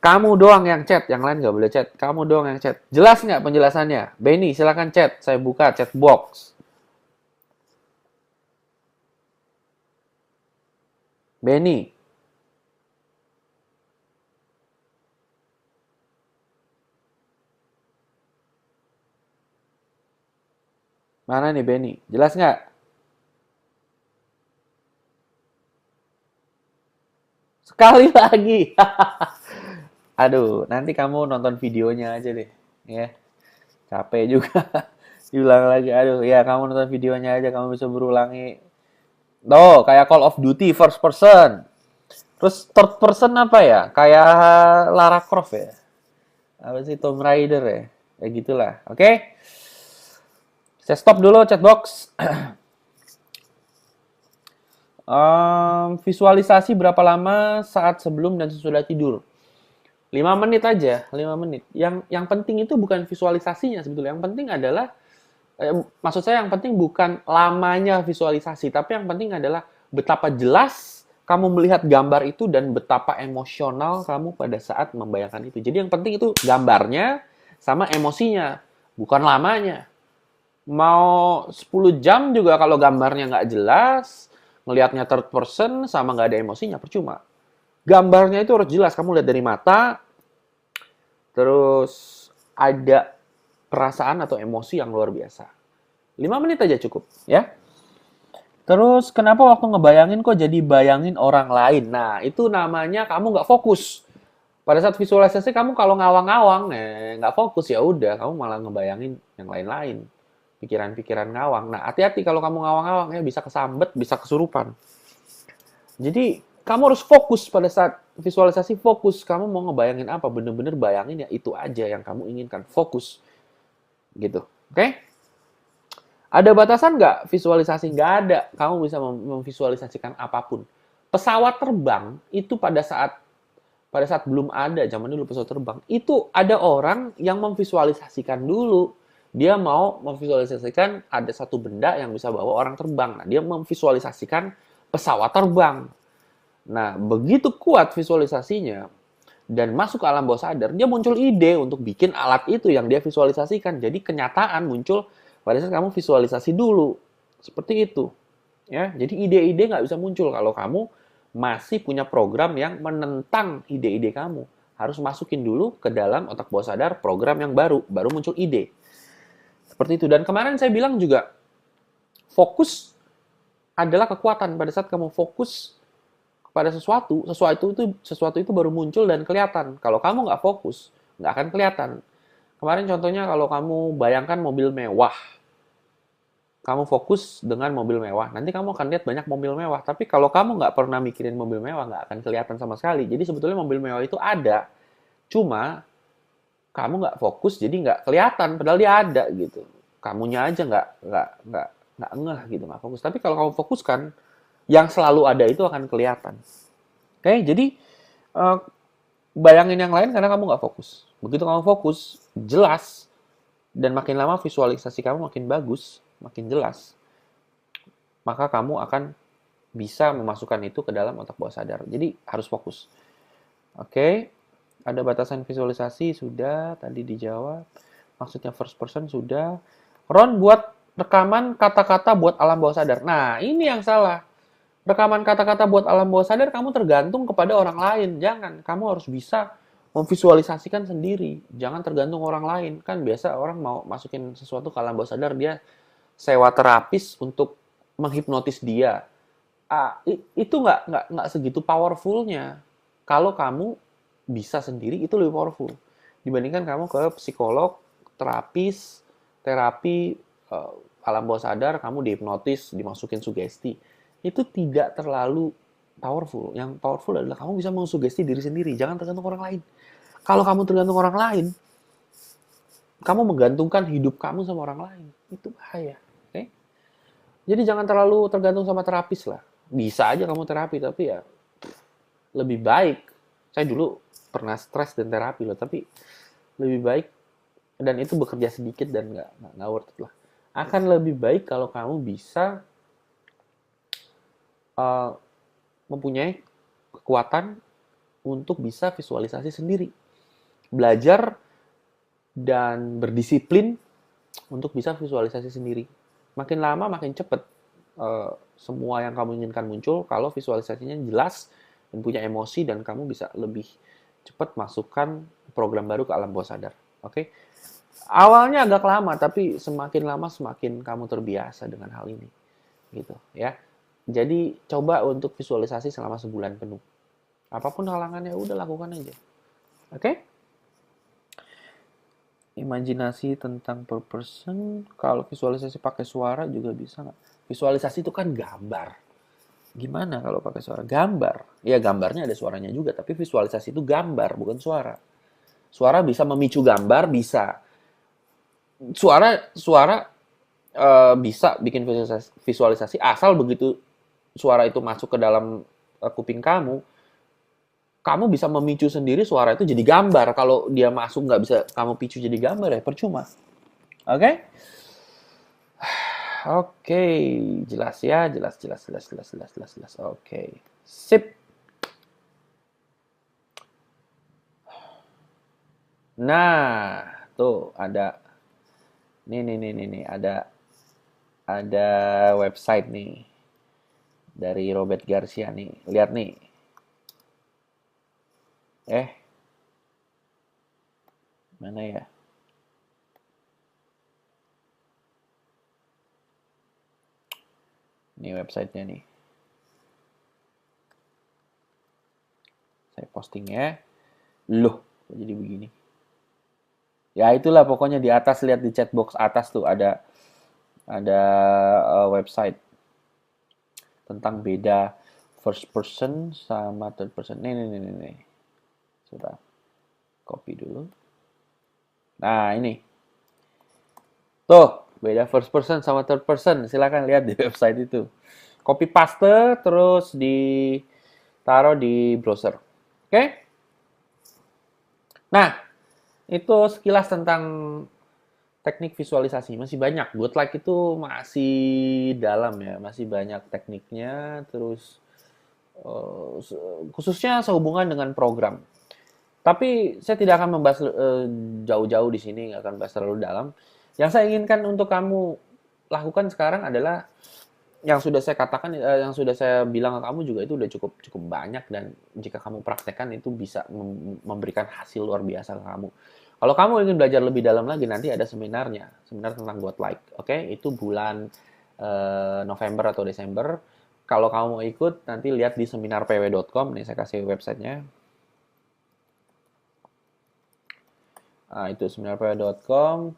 Kamu doang yang chat, yang lain nggak boleh chat. Kamu doang yang chat. Jelas nggak penjelasannya? Benny, silakan chat. Saya buka chat box. Benny. Mana nih Benny? Jelas nggak? Sekali lagi. Aduh, nanti kamu nonton videonya aja deh. Ya, capek juga. Diulang lagi. Aduh, ya kamu nonton videonya aja. Kamu bisa berulangi. Tuh, kayak Call of Duty first person. Terus third person apa ya? Kayak Lara Croft ya? Apa sih Tomb Raider ya? Ya gitulah. Oke? Saya stop dulu chatbox. Visualisasi berapa lama saat sebelum dan sesudah tidur? 5 menit aja, 5 menit. Yang penting itu bukan visualisasinya sebetulnya. Yang penting adalah maksud saya yang penting bukan lamanya visualisasi, tapi yang penting adalah betapa jelas kamu melihat gambar itu dan betapa emosional kamu pada saat membayangkan itu. Jadi yang penting itu gambarnya sama emosinya, bukan lamanya. Mau 10 jam juga kalau gambarnya nggak jelas, ngelihatnya third person sama nggak ada emosinya, percuma. Gambarnya itu harus jelas, kamu lihat dari mata, terus ada perasaan atau emosi yang luar biasa. 5 menit aja cukup, ya. Terus kenapa waktu ngebayangin kok jadi bayangin orang lain? Nah, itu namanya kamu nggak fokus. Pada saat visualisasi kamu kalau ngawang-ngawang, nggak fokus ya udah, kamu malah ngebayangin yang lain-lain. Pikiran-pikiran ngawang. Nah, hati-hati kalau kamu ngawang-ngawang ya bisa kesambet, bisa kesurupan. Jadi, kamu harus fokus pada saat visualisasi, fokus. Kamu mau ngebayangin apa? Bener-bener bayangin ya itu aja yang kamu inginkan. Fokus. Gitu. Oke? Ada batasan nggak visualisasi? Nggak ada. Kamu bisa memvisualisasikan apapun. Pesawat terbang itu pada saat belum ada zaman dulu pesawat terbang, itu ada orang yang memvisualisasikan dulu. Dia mau memvisualisasikan ada satu benda yang bisa bawa orang terbang. Nah, dia memvisualisasikan pesawat terbang. Nah, begitu kuat visualisasinya dan masuk ke alam bawah sadar, dia muncul ide untuk bikin alat itu yang dia visualisasikan. Jadi kenyataan muncul pada saat kamu visualisasi dulu. Seperti itu. Ya, jadi ide-ide nggak bisa muncul kalau kamu masih punya program yang menentang ide-ide kamu. Harus masukin dulu ke dalam otak bawah sadar program yang baru muncul ide. Seperti itu. Dan kemarin saya bilang juga, fokus adalah kekuatan. Pada saat kamu fokus pada sesuatu itu baru muncul dan kelihatan. Kalau kamu nggak fokus, nggak akan kelihatan. Kemarin contohnya kalau kamu bayangkan mobil mewah, kamu fokus dengan mobil mewah, nanti kamu akan lihat banyak mobil mewah. Tapi kalau kamu nggak pernah mikirin mobil mewah, nggak akan kelihatan sama sekali. Jadi sebetulnya mobil mewah itu ada, cuma kamu nggak fokus, jadi nggak kelihatan. Padahal dia ada gitu. Kamunya aja nggak ngeh gitu, nggak fokus. Tapi kalau kamu fokuskan, yang selalu ada itu akan kelihatan. Oke, jadi bayangin yang lain karena kamu nggak fokus. Begitu kamu fokus, jelas, dan makin lama visualisasi kamu makin bagus, makin jelas, maka kamu akan bisa memasukkan itu ke dalam otak bawah sadar. Jadi harus fokus. Oke, ada batasan visualisasi, sudah, tadi dijawab. Maksudnya first person, sudah. Ron, buat rekaman kata-kata buat alam bawah sadar. Nah, ini yang salah. Rekaman kata-kata buat alam bawah sadar, kamu tergantung kepada orang lain. Jangan, kamu harus bisa memvisualisasikan sendiri, jangan tergantung orang lain. Kan biasa orang mau masukin sesuatu ke alam bawah sadar, dia sewa terapis untuk menghipnotis dia. Itu nggak segitu powerfulnya. Kalau kamu bisa sendiri, itu lebih powerful dibandingkan kamu ke psikolog, terapis, terapi alam bawah sadar, kamu dihipnotis, dimasukin sugesti. Itu tidak terlalu powerful. Yang powerful adalah kamu bisa mengsugesti diri sendiri, jangan tergantung orang lain. Kalau kamu tergantung orang lain, kamu menggantungkan hidup kamu sama orang lain. Itu bahaya. Okay? Jadi jangan terlalu tergantung sama terapis lah. Bisa aja kamu terapi, tapi ya lebih baik. Saya dulu pernah stres dan terapi loh, tapi lebih baik, dan itu bekerja sedikit dan nggak worth it lah. Akan lebih baik kalau kamu bisa mempunyai kekuatan untuk bisa visualisasi sendiri. Belajar dan berdisiplin untuk bisa visualisasi sendiri. Makin lama makin cepat semua yang kamu inginkan muncul kalau visualisasinya jelas dan punya emosi, dan kamu bisa lebih cepat masukkan program baru ke alam bawah sadar. Oke? Awalnya agak lama, tapi semakin lama semakin kamu terbiasa dengan hal ini. Gitu, ya. Jadi coba untuk visualisasi selama sebulan penuh. Apapun halangannya, udah lakukan aja. Oke? Imajinasi tentang per person. Kalau visualisasi pakai suara juga bisa nggak? Visualisasi itu kan gambar. Gimana kalau pakai suara? Gambar. Ya gambarnya ada suaranya juga, tapi visualisasi itu gambar, bukan suara. Suara bisa memicu gambar, bisa. Suara bisa bikin visualisasi, asal begitu suara itu masuk ke dalam kuping kamu, kamu bisa memicu sendiri suara itu jadi gambar. Kalau dia masuk nggak bisa kamu picu jadi gambar, ya percuma. Oke? Oke, jelas ya, jelas. Oke, sip. Nah, tuh ada, nih, ada website nih dari Robert Garcia nih. Lihat nih. Mana ya? Ini websitenya nih. Saya posting ya. Loh, kok jadi begini? Ya itulah pokoknya, di atas, lihat di chatbox atas tuh ada website tentang beda first person sama third person. Nih. Sudah. Copy dulu. Nah, ini. Tuh, beda first person sama third person. Silakan lihat di website itu. Copy paste terus ditaruh di browser. Oke? Nah, itu sekilas tentang teknik visualisasi. Masih banyak. Good Like itu masih dalam ya, masih banyak tekniknya. Terus khususnya sehubungan dengan program. Tapi saya tidak akan membahas jauh-jauh di sini, nggak akan bahas terlalu dalam. Yang saya inginkan untuk kamu lakukan sekarang adalah yang sudah saya katakan, yang sudah saya bilang ke kamu juga itu udah cukup banyak, dan jika kamu praktekkan itu bisa memberikan hasil luar biasa ke kamu. Kalau kamu ingin belajar lebih dalam lagi, nanti ada seminarnya, seminar tentang Godlike, oke? Itu bulan November atau Desember. Kalau kamu mau ikut, nanti lihat di seminarpw.com. Nih saya kasih websitenya. Nah, itu seminarpw.com.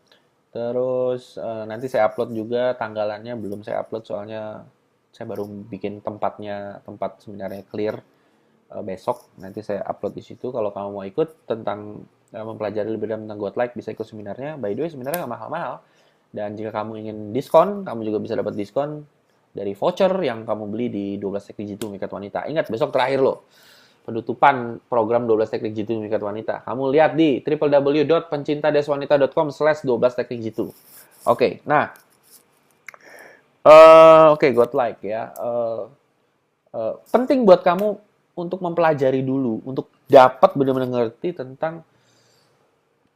Terus nanti saya upload juga tanggalannya, belum saya upload soalnya saya baru bikin tempat seminarnya clear besok. Nanti saya upload di situ. Kalau kamu mau ikut tentang mempelajari lebih dalam tentang Godlike, bisa ikut seminarnya. By the way, seminarnya nggak mahal-mahal. Dan jika kamu ingin diskon, kamu juga bisa dapat diskon dari voucher yang kamu beli di 12 Teknik Jitu Memikat Wanita. Ingat, besok terakhir loh penutupan program 12 Teknik Jitu Memikat Wanita. Kamu lihat di www.pencinta-wanita.com/12 Teknik Jitu. Oke, nah. Oke, Godlike ya. Penting buat kamu untuk mempelajari dulu, untuk dapat benar-benar ngerti tentang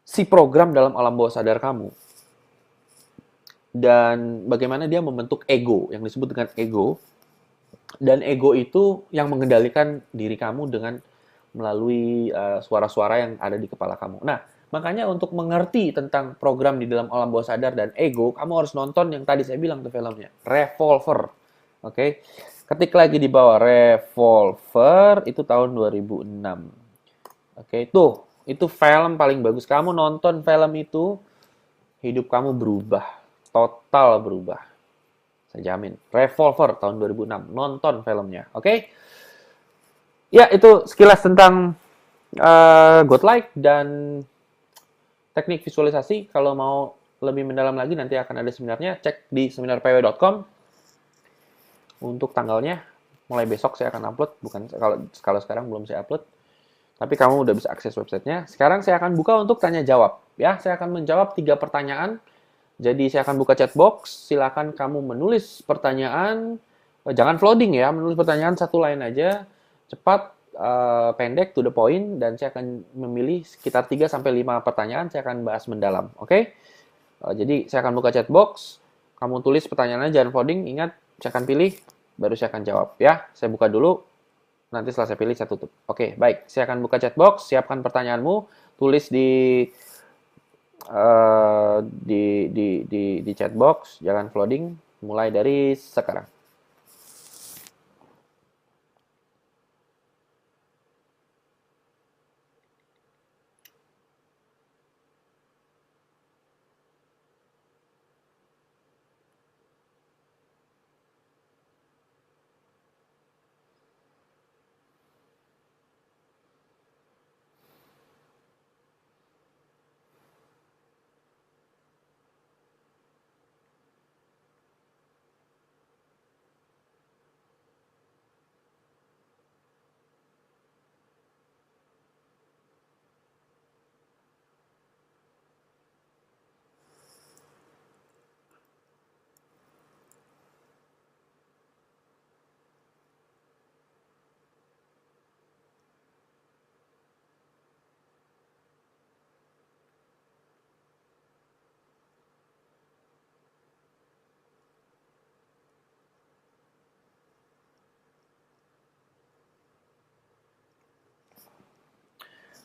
si program dalam alam bawah sadar kamu. Dan bagaimana dia membentuk ego, yang disebut dengan ego. Dan ego itu yang mengendalikan diri kamu dengan melalui suara-suara yang ada di kepala kamu. Nah, makanya untuk mengerti tentang program di dalam alam bawah sadar dan ego, kamu harus nonton yang tadi saya bilang tuh filmnya, Revolver. Oke. Ketik lagi di bawah Revolver itu tahun 2006. Oke, itu film paling bagus. Kamu nonton film itu, hidup kamu berubah, total berubah. Saya jamin. Revolver tahun 2006. Nonton filmnya, oke? Ya, itu sekilas tentang Godlike dan teknik visualisasi. Kalau mau lebih mendalam lagi, nanti akan ada seminarnya. Cek di seminarpw.com. Untuk tanggalnya, mulai besok saya akan upload. Bukan kalau sekarang belum saya upload. Tapi kamu udah bisa akses websitenya. Sekarang saya akan buka untuk tanya jawab. Ya, saya akan menjawab 3 pertanyaan. Jadi saya akan buka chat box. Silakan kamu menulis pertanyaan. Jangan flooding ya, menulis pertanyaan satu line aja. Cepat, pendek, to the point. Dan saya akan memilih sekitar 3 sampai 5 pertanyaan. Saya akan bahas mendalam. Oke? Jadi saya akan buka chat box. Kamu tulis pertanyaannya, jangan flooding. Ingat, saya akan pilih, baru saya akan jawab. Ya, saya buka dulu. Nanti setelah saya pilih, saya tutup. Oke, baik. Saya akan buka chat box. Siapkan pertanyaanmu. Tulis di chat box. Jangan flooding. Mulai dari sekarang.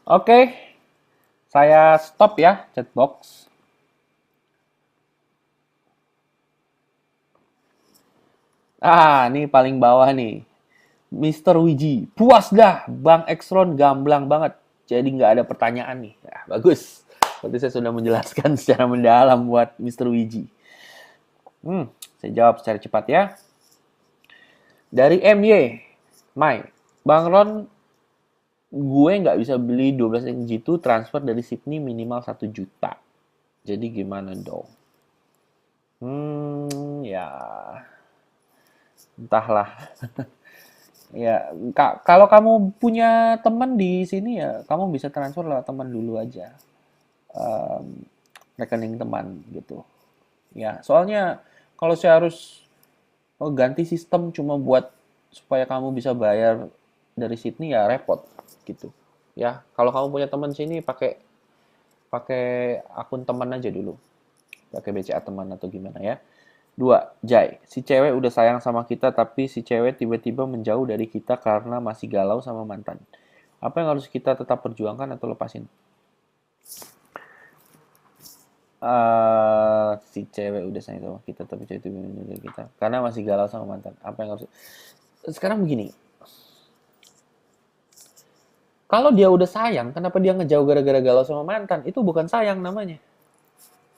Oke, saya stop ya chat box. Ini paling bawah nih. Mister Wiji, puas dah. Bang Exron gamblang banget. Jadi nggak ada pertanyaan nih. Bagus. Berarti saya sudah menjelaskan secara mendalam buat Mister Wiji. Saya jawab secara cepat ya. Dari MY, Mai, Bang Ron, gue nggak bisa beli 12 inch G2 transfer dari Sydney minimal 1 juta. Jadi gimana dong? Ya, entahlah. Ya, kalau kamu punya teman di sini ya, kamu bisa transfer lewat teman dulu aja. Rekening teman gitu. Ya, soalnya kalau saya harus ganti sistem cuma buat supaya kamu bisa bayar dari Sydney ya repot gitu. Ya, kalau kamu punya teman sini pakai pakai akun teman aja dulu. Pakai BCA teman atau gimana ya. 2, Jai. Si cewek udah sayang sama kita tapi si cewek tiba-tiba menjauh dari kita karena masih galau sama mantan. Apa yang harus kita tetap perjuangkan atau lepasin? Si cewek udah sayang sama kita tapi cewek tiba-tiba menjauh dari kita karena masih galau sama mantan. Apa yang harus... Sekarang begini. Kalau dia udah sayang, kenapa dia ngejauh gara-gara galau sama mantan? Itu bukan sayang namanya.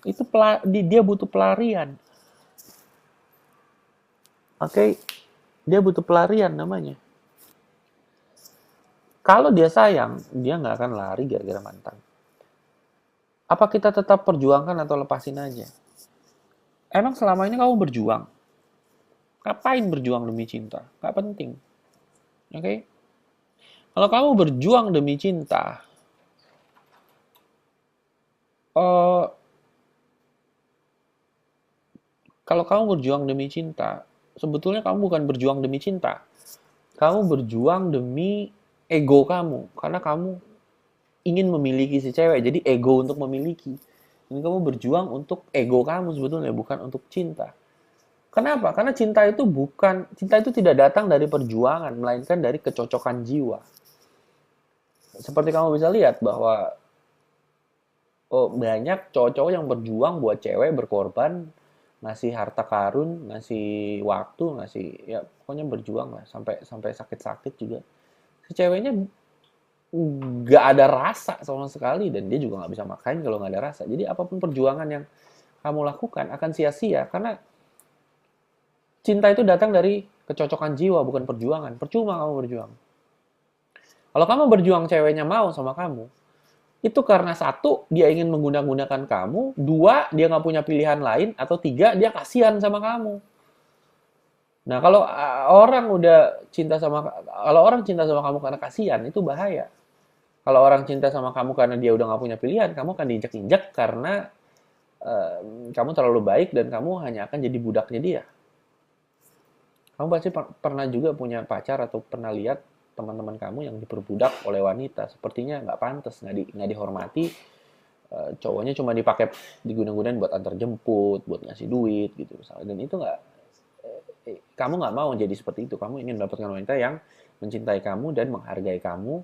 Itu dia butuh pelarian. Oke, dia butuh pelarian namanya. Kalau dia sayang, dia nggak akan lari gara-gara mantan. Apa kita tetap perjuangkan atau lepasin aja? Emang selama ini kamu berjuang? Ngapain berjuang demi cinta? Nggak penting. Oke? Kalau kamu berjuang demi cinta, eh, kalau kamu berjuang demi cinta, sebetulnya kamu bukan berjuang demi cinta. Kamu berjuang demi ego kamu. Karena kamu ingin memiliki si cewek. Jadi ego untuk memiliki. Ini kamu berjuang untuk ego kamu sebetulnya, bukan untuk cinta. Kenapa? Karena cinta itu tidak datang dari perjuangan, melainkan dari kecocokan jiwa. seperti kamu bisa lihat bahwa banyak cowok-cowok yang berjuang buat cewek, berkorban, ngasih harta karun, ngasih waktu, ngasih ya pokoknya berjuang lah sampai sampai sakit-sakit juga. Si ceweknya nggak ada rasa sama sekali dan dia juga nggak bisa maksain kalau nggak ada rasa. Jadi apapun perjuangan yang kamu lakukan akan sia-sia karena cinta itu datang dari kecocokan jiwa bukan perjuangan. Percuma kamu berjuang. Kalau kamu berjuang ceweknya mau sama kamu, itu karena satu, dia ingin menggunakan kamu, dua, dia nggak punya pilihan lain, atau tiga, dia kasihan sama kamu. Nah, kalau kalau orang cinta sama kamu karena kasihan, itu bahaya. Kalau orang cinta sama kamu karena dia udah nggak punya pilihan, kamu akan diinjak-injak karena kamu terlalu baik dan kamu hanya akan jadi budaknya dia. Kamu pasti pernah juga punya pacar atau pernah lihat teman-teman kamu yang diperbudak oleh wanita. Sepertinya nggak pantas, nggak dihormati. Cowoknya cuma dipakai digunakan buat antar jemput, buat ngasih duit gitu misalnya. Dan itu nggak, kamu nggak mau jadi seperti itu. Kamu ingin mendapatkan wanita yang mencintai kamu dan menghargai kamu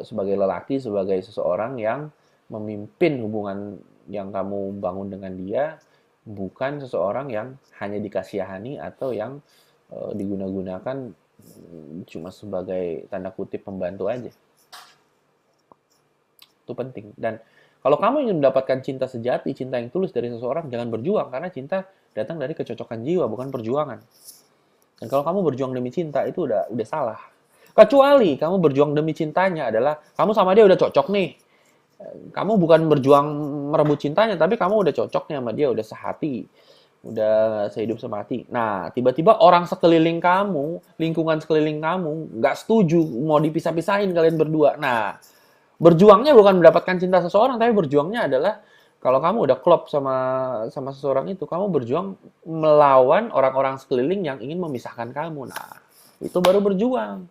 sebagai lelaki, sebagai seseorang yang memimpin hubungan yang kamu bangun dengan dia, bukan seseorang yang hanya dikasihani atau yang digunakan cuma sebagai tanda kutip pembantu aja. Itu penting. Dan kalau kamu ingin mendapatkan cinta sejati, cinta yang tulus dari seseorang, jangan berjuang karena cinta datang dari kecocokan jiwa, bukan perjuangan. Dan kalau kamu berjuang demi cinta itu udah salah. Kecuali kamu berjuang demi cintanya adalah kamu sama dia udah cocok nih. Kamu bukan berjuang merebut cintanya, tapi kamu udah cocok nih sama dia, udah sehati, udah sehidup semati. Nah, tiba-tiba orang sekeliling kamu, lingkungan sekeliling kamu, nggak setuju, mau dipisah-pisahin kalian berdua. Nah, berjuangnya bukan mendapatkan cinta seseorang, tapi berjuangnya adalah kalau kamu udah klop sama sama seseorang itu, kamu berjuang melawan orang-orang sekeliling yang ingin memisahkan kamu. Nah, itu baru berjuang.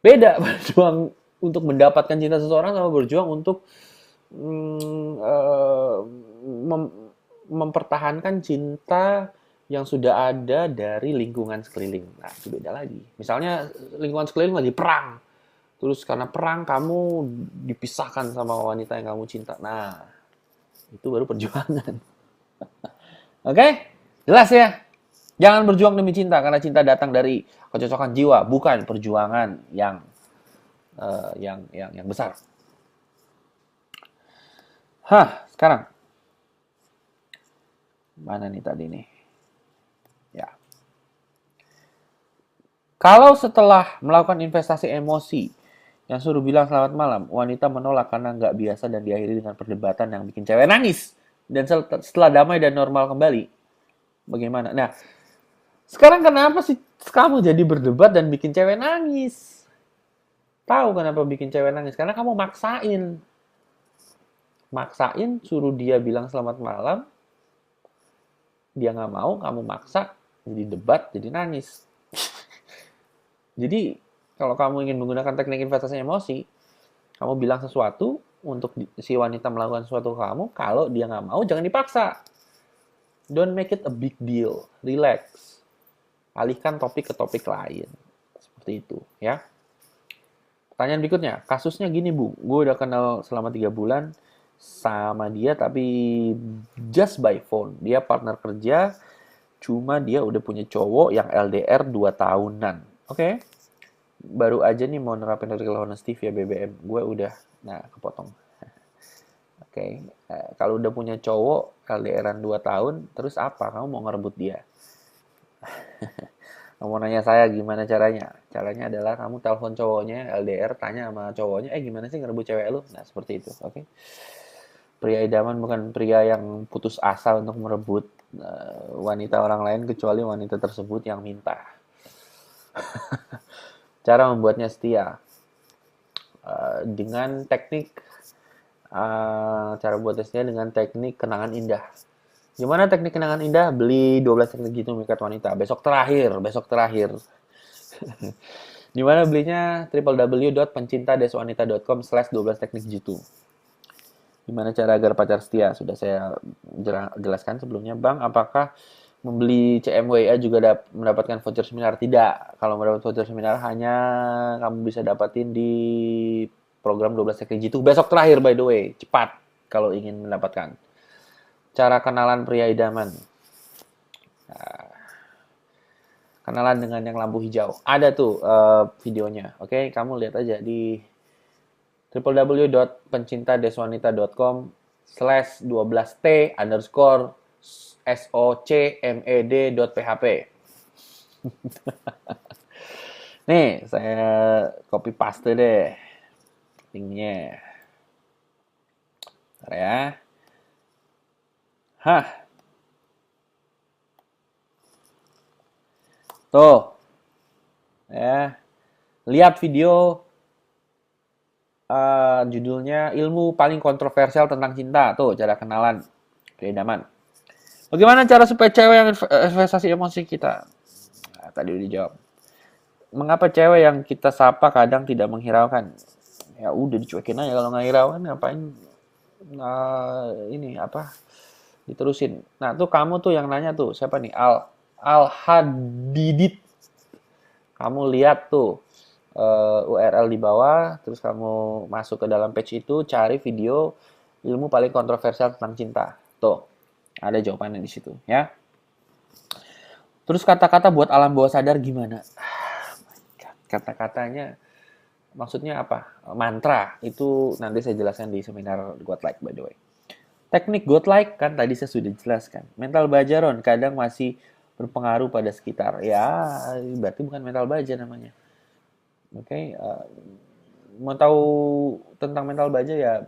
Beda berjuang untuk mendapatkan cinta seseorang sama berjuang untuk mempertahankan cinta yang sudah ada dari lingkungan sekeliling. Nah, itu beda lagi. Misalnya lingkungan sekeliling lagi perang. Terus karena perang kamu dipisahkan sama wanita yang kamu cinta. Nah, itu baru perjuangan. Oke? Jelas ya? Jangan berjuang demi cinta karena cinta datang dari kecocokan jiwa, bukan perjuangan yang besar. Sekarang mana nih tadi nih? Ya. Kalau setelah melakukan investasi emosi yang suruh bilang selamat malam, wanita menolak karena nggak biasa dan diakhiri dengan perdebatan yang bikin cewek nangis. Dan setelah damai dan normal kembali, bagaimana? Nah, sekarang kenapa sih kamu jadi berdebat dan bikin cewek nangis? Tahu kenapa bikin cewek nangis? Karena kamu maksain. Maksain suruh dia bilang selamat malam, dia nggak mau, kamu maksa, jadi debat, jadi nangis. Jadi, kalau kamu ingin menggunakan teknik investasi emosi, kamu bilang sesuatu untuk si wanita melakukan sesuatu ke kamu, kalau dia nggak mau, jangan dipaksa. Don't make it a big deal. Relax. Alihkan topik ke topik lain. Seperti itu, ya. Pertanyaan berikutnya, kasusnya gini Bu, gue udah kenal selama 3 bulan sama dia tapi just by phone. Dia partner kerja, cuma dia udah punya cowok yang LDR 2 tahunan. Oke? Baru aja nih mau nerapin real honesty via BBM. Gue udah, kepotong. Oke, kalau udah punya cowok LDR-an 2 tahun, terus apa? Kamu mau ngerebut dia? Kamu mau nanya saya gimana caranya? Caranya adalah kamu telepon cowoknya LDR, tanya sama cowoknya, gimana sih ngerebut cewek lu? Nah, seperti itu, oke? Pria idaman bukan pria yang putus asa untuk merebut wanita orang lain kecuali wanita tersebut yang minta. Cara membuatnya setia dengan teknik cara buatnya setia dengan teknik kenangan indah. Gimana teknik kenangan indah? Beli 12 teknik jitu memikat wanita. Besok terakhir. Di mana belinya? www.pencinta-wanita.com/12 teknik jitu. Gimana cara agar pacar setia? Sudah saya jelaskan sebelumnya. Bang, apakah membeli CMWA juga mendapatkan voucher seminar. Tidak. Kalau mendapat voucher seminar hanya kamu bisa dapatin di program 12 teknik jitu. Besok terakhir by the way. Cepat kalau ingin mendapatkan. Cara kenalan pria idaman. Nah, kenalan dengan yang lampu hijau. Ada tuh videonya. Oke, kamu lihat aja di www.pencinta-12t_socmed.php. Nih, saya copy paste deh linknya. Bentar ya. Hah. Tuh. Ya. Lihat video judulnya ilmu paling kontroversial tentang cinta. Tuh, cara kenalan pria idaman. Bagaimana cara supaya cewek yang investasi emosi kita? Nah, tadi udah dijawab. Mengapa cewek yang kita sapa kadang tidak menghiraukan? Ya udah dicuekin aja, kalau nggak hiraukan ngapain ini apa diterusin. Nah tuh kamu tuh yang nanya tuh siapa nih? Al Hadidit. Kamu lihat tuh URL di bawah, terus kamu masuk ke dalam page itu, cari video ilmu paling kontroversial tentang cinta. Tuh, ada jawabannya di situ, ya. Terus kata-kata buat alam bawah sadar gimana? Kata-katanya maksudnya apa? Mantra. Itu nanti saya jelaskan di seminar Godlike by the way. Teknik Godlike kan tadi saya sudah jelaskan. Mental baja Ron kadang masih berpengaruh pada sekitar. Ya, berarti bukan mental baja namanya. Oke, mau tahu tentang mental baja ya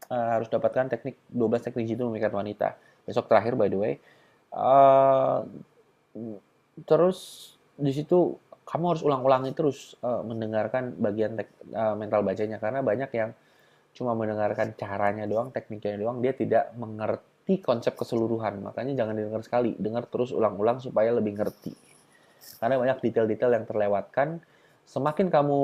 harus dapatkan teknik 12 teknik jitu memikat wanita. Besok terakhir by the way. Terus di situ kamu harus ulang-ulangi terus mendengarkan bagian mental bajanya, karena banyak yang cuma mendengarkan caranya doang, tekniknya doang, dia tidak mengerti konsep keseluruhan. Makanya jangan didengar sekali, dengar terus ulang-ulang supaya lebih ngerti. Karena banyak detail-detail yang terlewatkan. Semakin kamu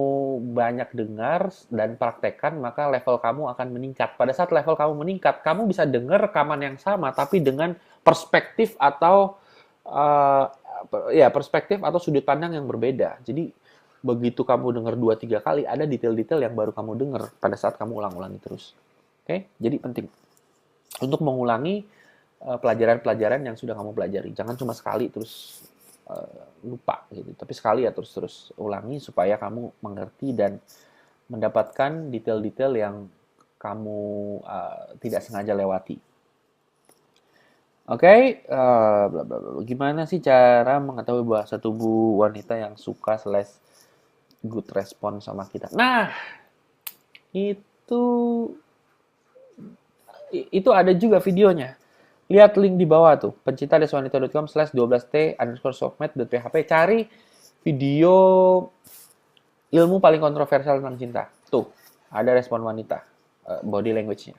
banyak dengar dan praktekkan, maka level kamu akan meningkat. Pada saat level kamu meningkat, kamu bisa dengar rekaman yang sama, tapi dengan perspektif atau perspektif atau sudut pandang yang berbeda. Jadi begitu kamu dengar 2-3 kali, ada detail-detail yang baru kamu dengar pada saat kamu ulang-ulangi terus. Oke? Jadi penting untuk mengulangi pelajaran-pelajaran yang sudah kamu pelajari. Jangan cuma sekali terus lupa gitu. Tapi sekali ya terus ulangi supaya kamu mengerti dan mendapatkan detail-detail yang kamu tidak sengaja lewati. Oke, gimana sih cara mengetahui bahasa tubuh wanita yang suka / good respon sama kita? Nah, itu ada juga videonya. Lihat link di bawah tuh, pencinta-wanita.com/12t_socmed.php. Cari video ilmu paling kontroversial tentang cinta. Tuh, ada respon wanita, body language-nya.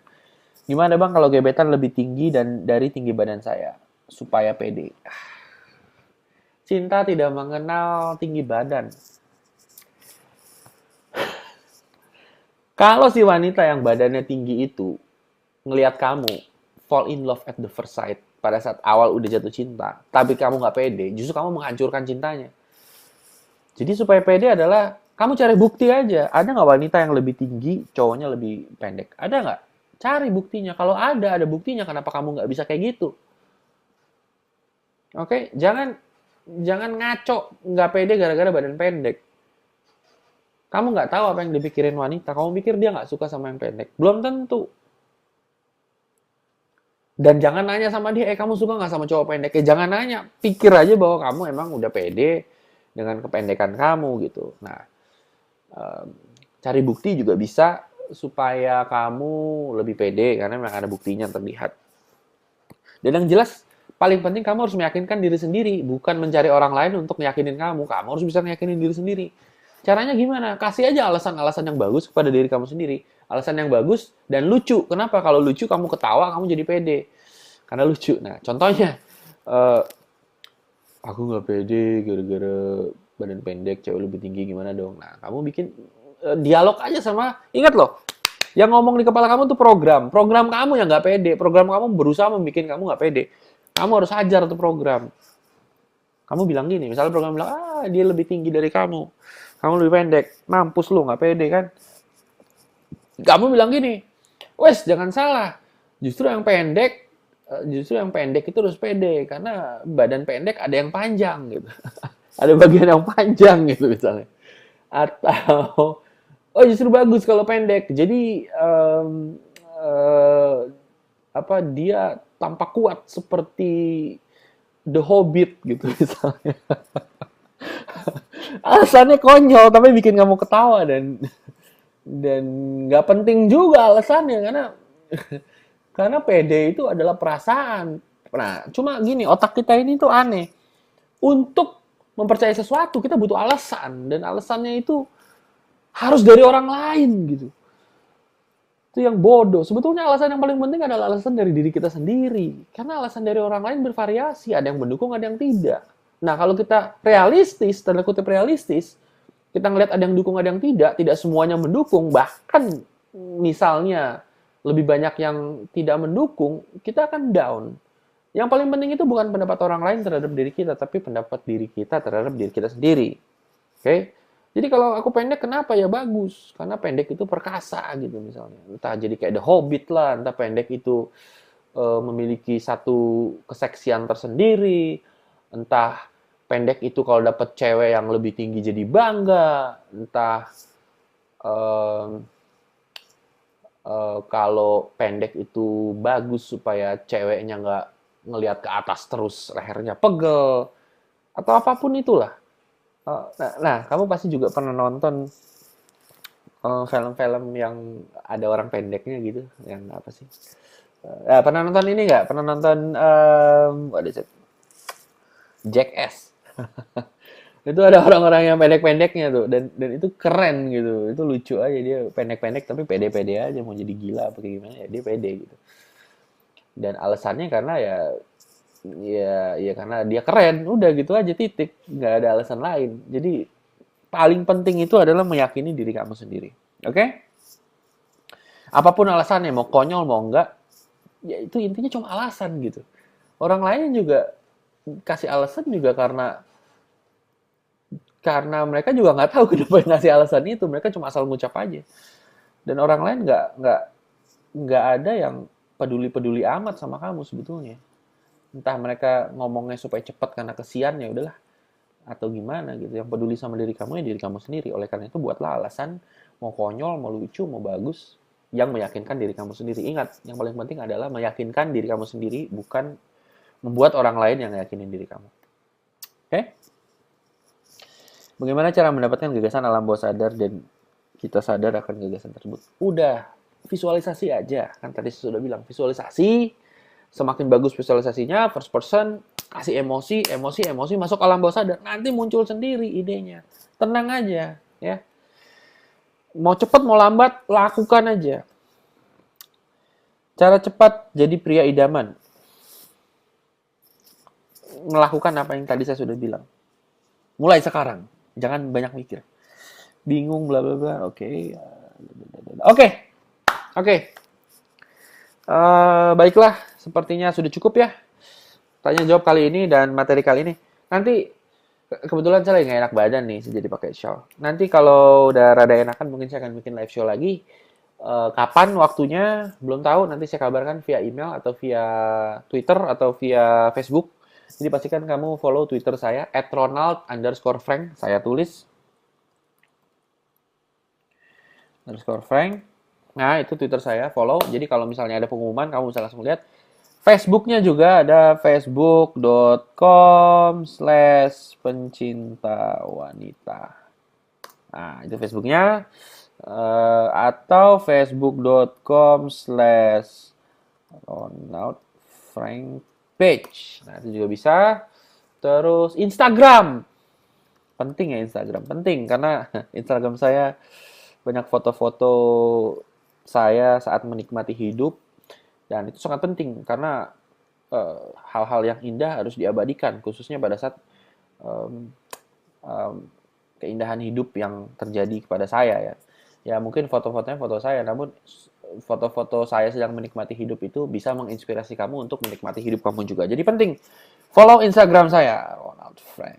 Gimana bang kalau gebetan lebih tinggi dan dari tinggi badan saya? Supaya pede. Cinta tidak mengenal tinggi badan. Kalau si wanita yang badannya tinggi itu ngelihat kamu fall in love at the first sight pada saat awal udah jatuh cinta, tapi kamu nggak pede, justru kamu menghancurkan cintanya. Jadi supaya pede adalah kamu cari bukti aja. Ada nggak wanita yang lebih tinggi, cowoknya lebih pendek? Ada nggak? Cari buktinya. Kalau ada buktinya, kenapa kamu nggak bisa kayak gitu? Oke, jangan ngaco, nggak pede gara-gara badan pendek. Kamu nggak tahu apa yang dipikirin wanita. Kamu pikir dia nggak suka sama yang pendek. Belum tentu. Dan jangan nanya sama dia, kamu suka nggak sama cowok pendek? Jangan nanya. Pikir aja bahwa kamu emang udah pede dengan kependekan kamu gitu. Nah, cari bukti juga bisa supaya kamu lebih pede, karena memang ada buktinya terlihat. Dan yang jelas, paling penting kamu harus meyakinkan diri sendiri, bukan mencari orang lain untuk meyakinin kamu. Kamu harus bisa meyakinin diri sendiri. Caranya gimana? Kasih aja alasan-alasan yang bagus kepada diri kamu sendiri. Alasan yang bagus dan lucu. Kenapa? Kalau lucu kamu ketawa, kamu jadi pede. Karena lucu. Nah, contohnya, aku nggak pede gara-gara badan pendek, cewek lebih tinggi, gimana dong? Nah, kamu bikin dialog aja sama, ingat loh, yang ngomong di kepala kamu tuh program kamu yang nggak pede, program kamu berusaha membuat kamu nggak pede. Kamu harus ajar tuh program. Kamu bilang gini, misalnya program bilang, dia lebih tinggi dari kamu. Kamu lebih pendek. Mampus lu, nggak pede kan? Kamu bilang gini, wes jangan salah. Justru yang pendek itu harus pede. Karena badan pendek ada yang panjang gitu. Ada bagian yang panjang gitu misalnya. Atau, oh justru bagus kalau pendek. Jadi, dia tampak kuat seperti The Hobbit gitu misalnya. Alasannya konyol tapi bikin kamu ketawa dan nggak penting juga alasannya karena PD itu adalah perasaan. Nah, cuma gini, otak kita ini tuh aneh. Untuk mempercayai sesuatu kita butuh alasan dan alasannya itu harus dari orang lain gitu. Itu yang bodoh. Sebetulnya alasan yang paling penting adalah alasan dari diri kita sendiri. Karena alasan dari orang lain bervariasi. Ada yang mendukung, ada yang tidak. Nah, kalau kita realistis, tanda kutip realistis, kita ngelihat ada yang dukung, ada yang tidak semuanya mendukung, bahkan misalnya lebih banyak yang tidak mendukung, kita akan down. Yang paling penting itu bukan pendapat orang lain terhadap diri kita, tapi pendapat diri kita terhadap diri kita sendiri. Oke? Okay? Jadi kalau aku pendek, kenapa ya bagus? Karena pendek itu perkasa gitu misalnya. Entah jadi kayak The Hobbit lah, entah pendek itu memiliki satu keseksian tersendiri, entah pendek itu kalau dapet cewek yang lebih tinggi jadi bangga, entah kalau pendek itu bagus supaya ceweknya nggak ngelihat ke atas terus lehernya pegel, atau apapun itulah. Nah, kamu pasti juga pernah nonton film-film yang ada orang pendeknya gitu, yang apa sih? Pernah nonton ini nggak? Pernah nonton what is it? Jackass. Itu ada orang-orang yang pendek-pendeknya tuh dan itu keren gitu. Itu lucu aja dia pendek-pendek tapi pede-pede aja mau jadi gila apa kayak gimana ya dia pede gitu. Dan alasannya karena ya karena dia keren, udah gitu aja titik, nggak ada alasan lain. Jadi paling penting itu adalah meyakini diri kamu sendiri. Oke? Okay? Apapun alasannya, mau konyol mau enggak, ya itu intinya cuma alasan gitu. Orang lain juga kasih alasan juga karena mereka juga nggak tahu kenapa ngasih alasan itu, mereka cuma asal ngucap aja. Dan orang lain nggak ada yang peduli amat sama kamu sebetulnya. Entah mereka ngomongnya supaya cepat karena kesian ya udahlah atau gimana gitu. Yang peduli sama diri kamu ya diri kamu sendiri. Oleh karena itu buatlah alasan mau konyol, mau lucu, mau bagus yang meyakinkan diri kamu sendiri. Ingat, yang paling penting adalah meyakinkan diri kamu sendiri, bukan membuat orang lain yang yakinin diri kamu. Oke? Okay? Bagaimana cara mendapatkan gagasan alam bawah sadar dan kita sadar akan gagasan tersebut? Udah, visualisasi aja. Kan tadi saya sudah bilang, visualisasi. Semakin bagus visualisasinya, first person, kasih emosi, masuk alam bawah sadar. Nanti muncul sendiri idenya. Tenang aja, ya. Mau cepat, mau lambat, lakukan aja. Cara cepat jadi pria idaman. Melakukan apa yang tadi saya sudah bilang. Mulai sekarang. Jangan banyak mikir. Bingung, bla bla bla. Oke. Baiklah. Sepertinya sudah cukup ya. Tanya jawab kali ini dan materi kali ini. Nanti, kebetulan saya lagi nggak enak badan nih. Jadi pakai shawl. Nanti kalau udah rada enakan, mungkin saya akan bikin live show lagi. Kapan waktunya? Belum tahu. Nanti saya kabarkan via email atau via Twitter atau via Facebook. Jadi pastikan kamu follow Twitter saya @ronald_frank. Saya tulis _frank. Nah, itu Twitter saya, follow. Jadi kalau misalnya ada pengumuman, kamu bisa langsung lihat. Facebooknya juga ada facebook.com/pencinta wanita. Nah, itu Facebooknya. Atau facebook.com/ronaldfrank page. Nah, itu juga bisa. Terus Instagram. Penting ya Instagram. Penting karena Instagram saya banyak foto-foto saya saat menikmati hidup. Dan itu sangat penting karena hal-hal yang indah harus diabadikan. Khususnya pada saat keindahan hidup yang terjadi kepada saya ya. Ya mungkin foto-fotonya foto saya, namun foto-foto saya sedang menikmati hidup itu bisa menginspirasi kamu untuk menikmati hidup kamu juga. Jadi penting, follow Instagram saya, Ronald Frank.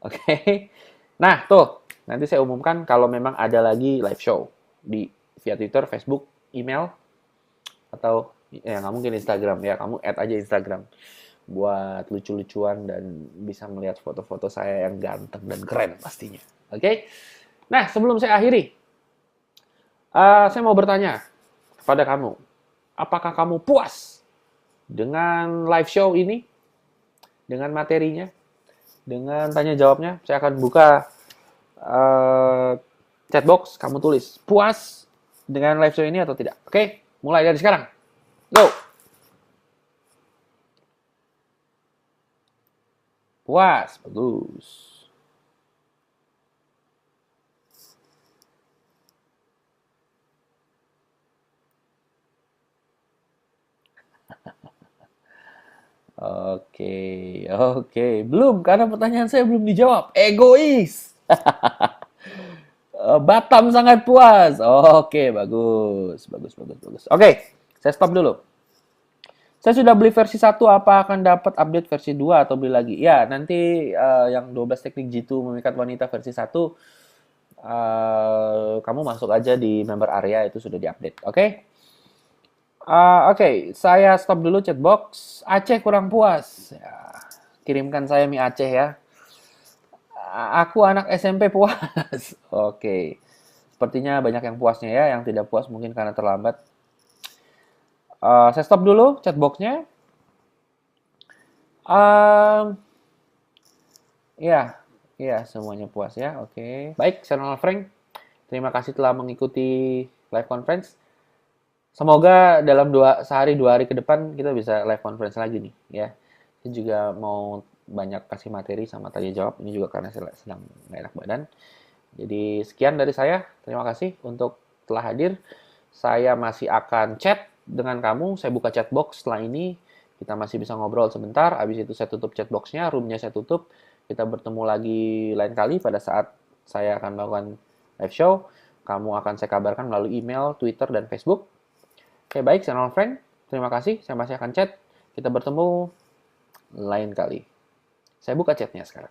Oke. Nah, tuh. Nanti saya umumkan kalau memang ada lagi live show di via Twitter, Facebook, email, atau ya nggak mungkin Instagram ya. Kamu add aja Instagram buat lucu-lucuan dan bisa melihat foto-foto saya yang ganteng dan keren pastinya. Oke. Nah, sebelum saya akhiri, saya mau bertanya kepada kamu, apakah kamu puas dengan live show ini, dengan materinya, dengan tanya jawabnya? Saya akan buka chatbox, kamu tulis puas dengan live show ini atau tidak. Oke, mulai dari sekarang. Go! Puas, bagus. Oke, oke. Belum, karena pertanyaan saya belum dijawab. Egois. Batam sangat puas. Oke, bagus. Bagus, bagus, bagus. Oke, saya stop dulu. Saya sudah beli versi 1, apa akan dapat update versi 2 atau beli lagi? Ya, nanti yang 12 teknik jitu memikat wanita versi 1, kamu masuk aja di member area, itu sudah diupdate. Oke? Oke, saya stop dulu chatbox. Aceh kurang puas. Ya, kirimkan saya mie Aceh ya. Aku anak SMP puas. Oke. Sepertinya banyak yang puasnya ya, yang tidak puas mungkin karena terlambat. Saya stop dulu chatboxnya. Um, ya, ya semuanya puas ya. Oke. Baik, saya Ronald Frank. Terima kasih telah mengikuti live conference. Semoga dalam sehari 2 hari ke depan kita bisa live conference lagi nih ya. Saya juga mau banyak kasih materi sama tanya jawab. Ini juga karena saya sedang nggak enak badan. Jadi sekian dari saya. Terima kasih untuk telah hadir. Saya masih akan chat dengan kamu. Saya buka chatbox setelah ini. Kita masih bisa ngobrol sebentar. Habis itu saya tutup chatboxnya, roomnya saya tutup. Kita bertemu lagi lain kali pada saat saya akan melakukan live show. Kamu akan saya kabarkan melalui email, Twitter, dan Facebook. Oke, baik. Saya Ronald Frank. Terima kasih. Saya masih akan chat. Kita bertemu lain kali. Saya buka chatnya sekarang.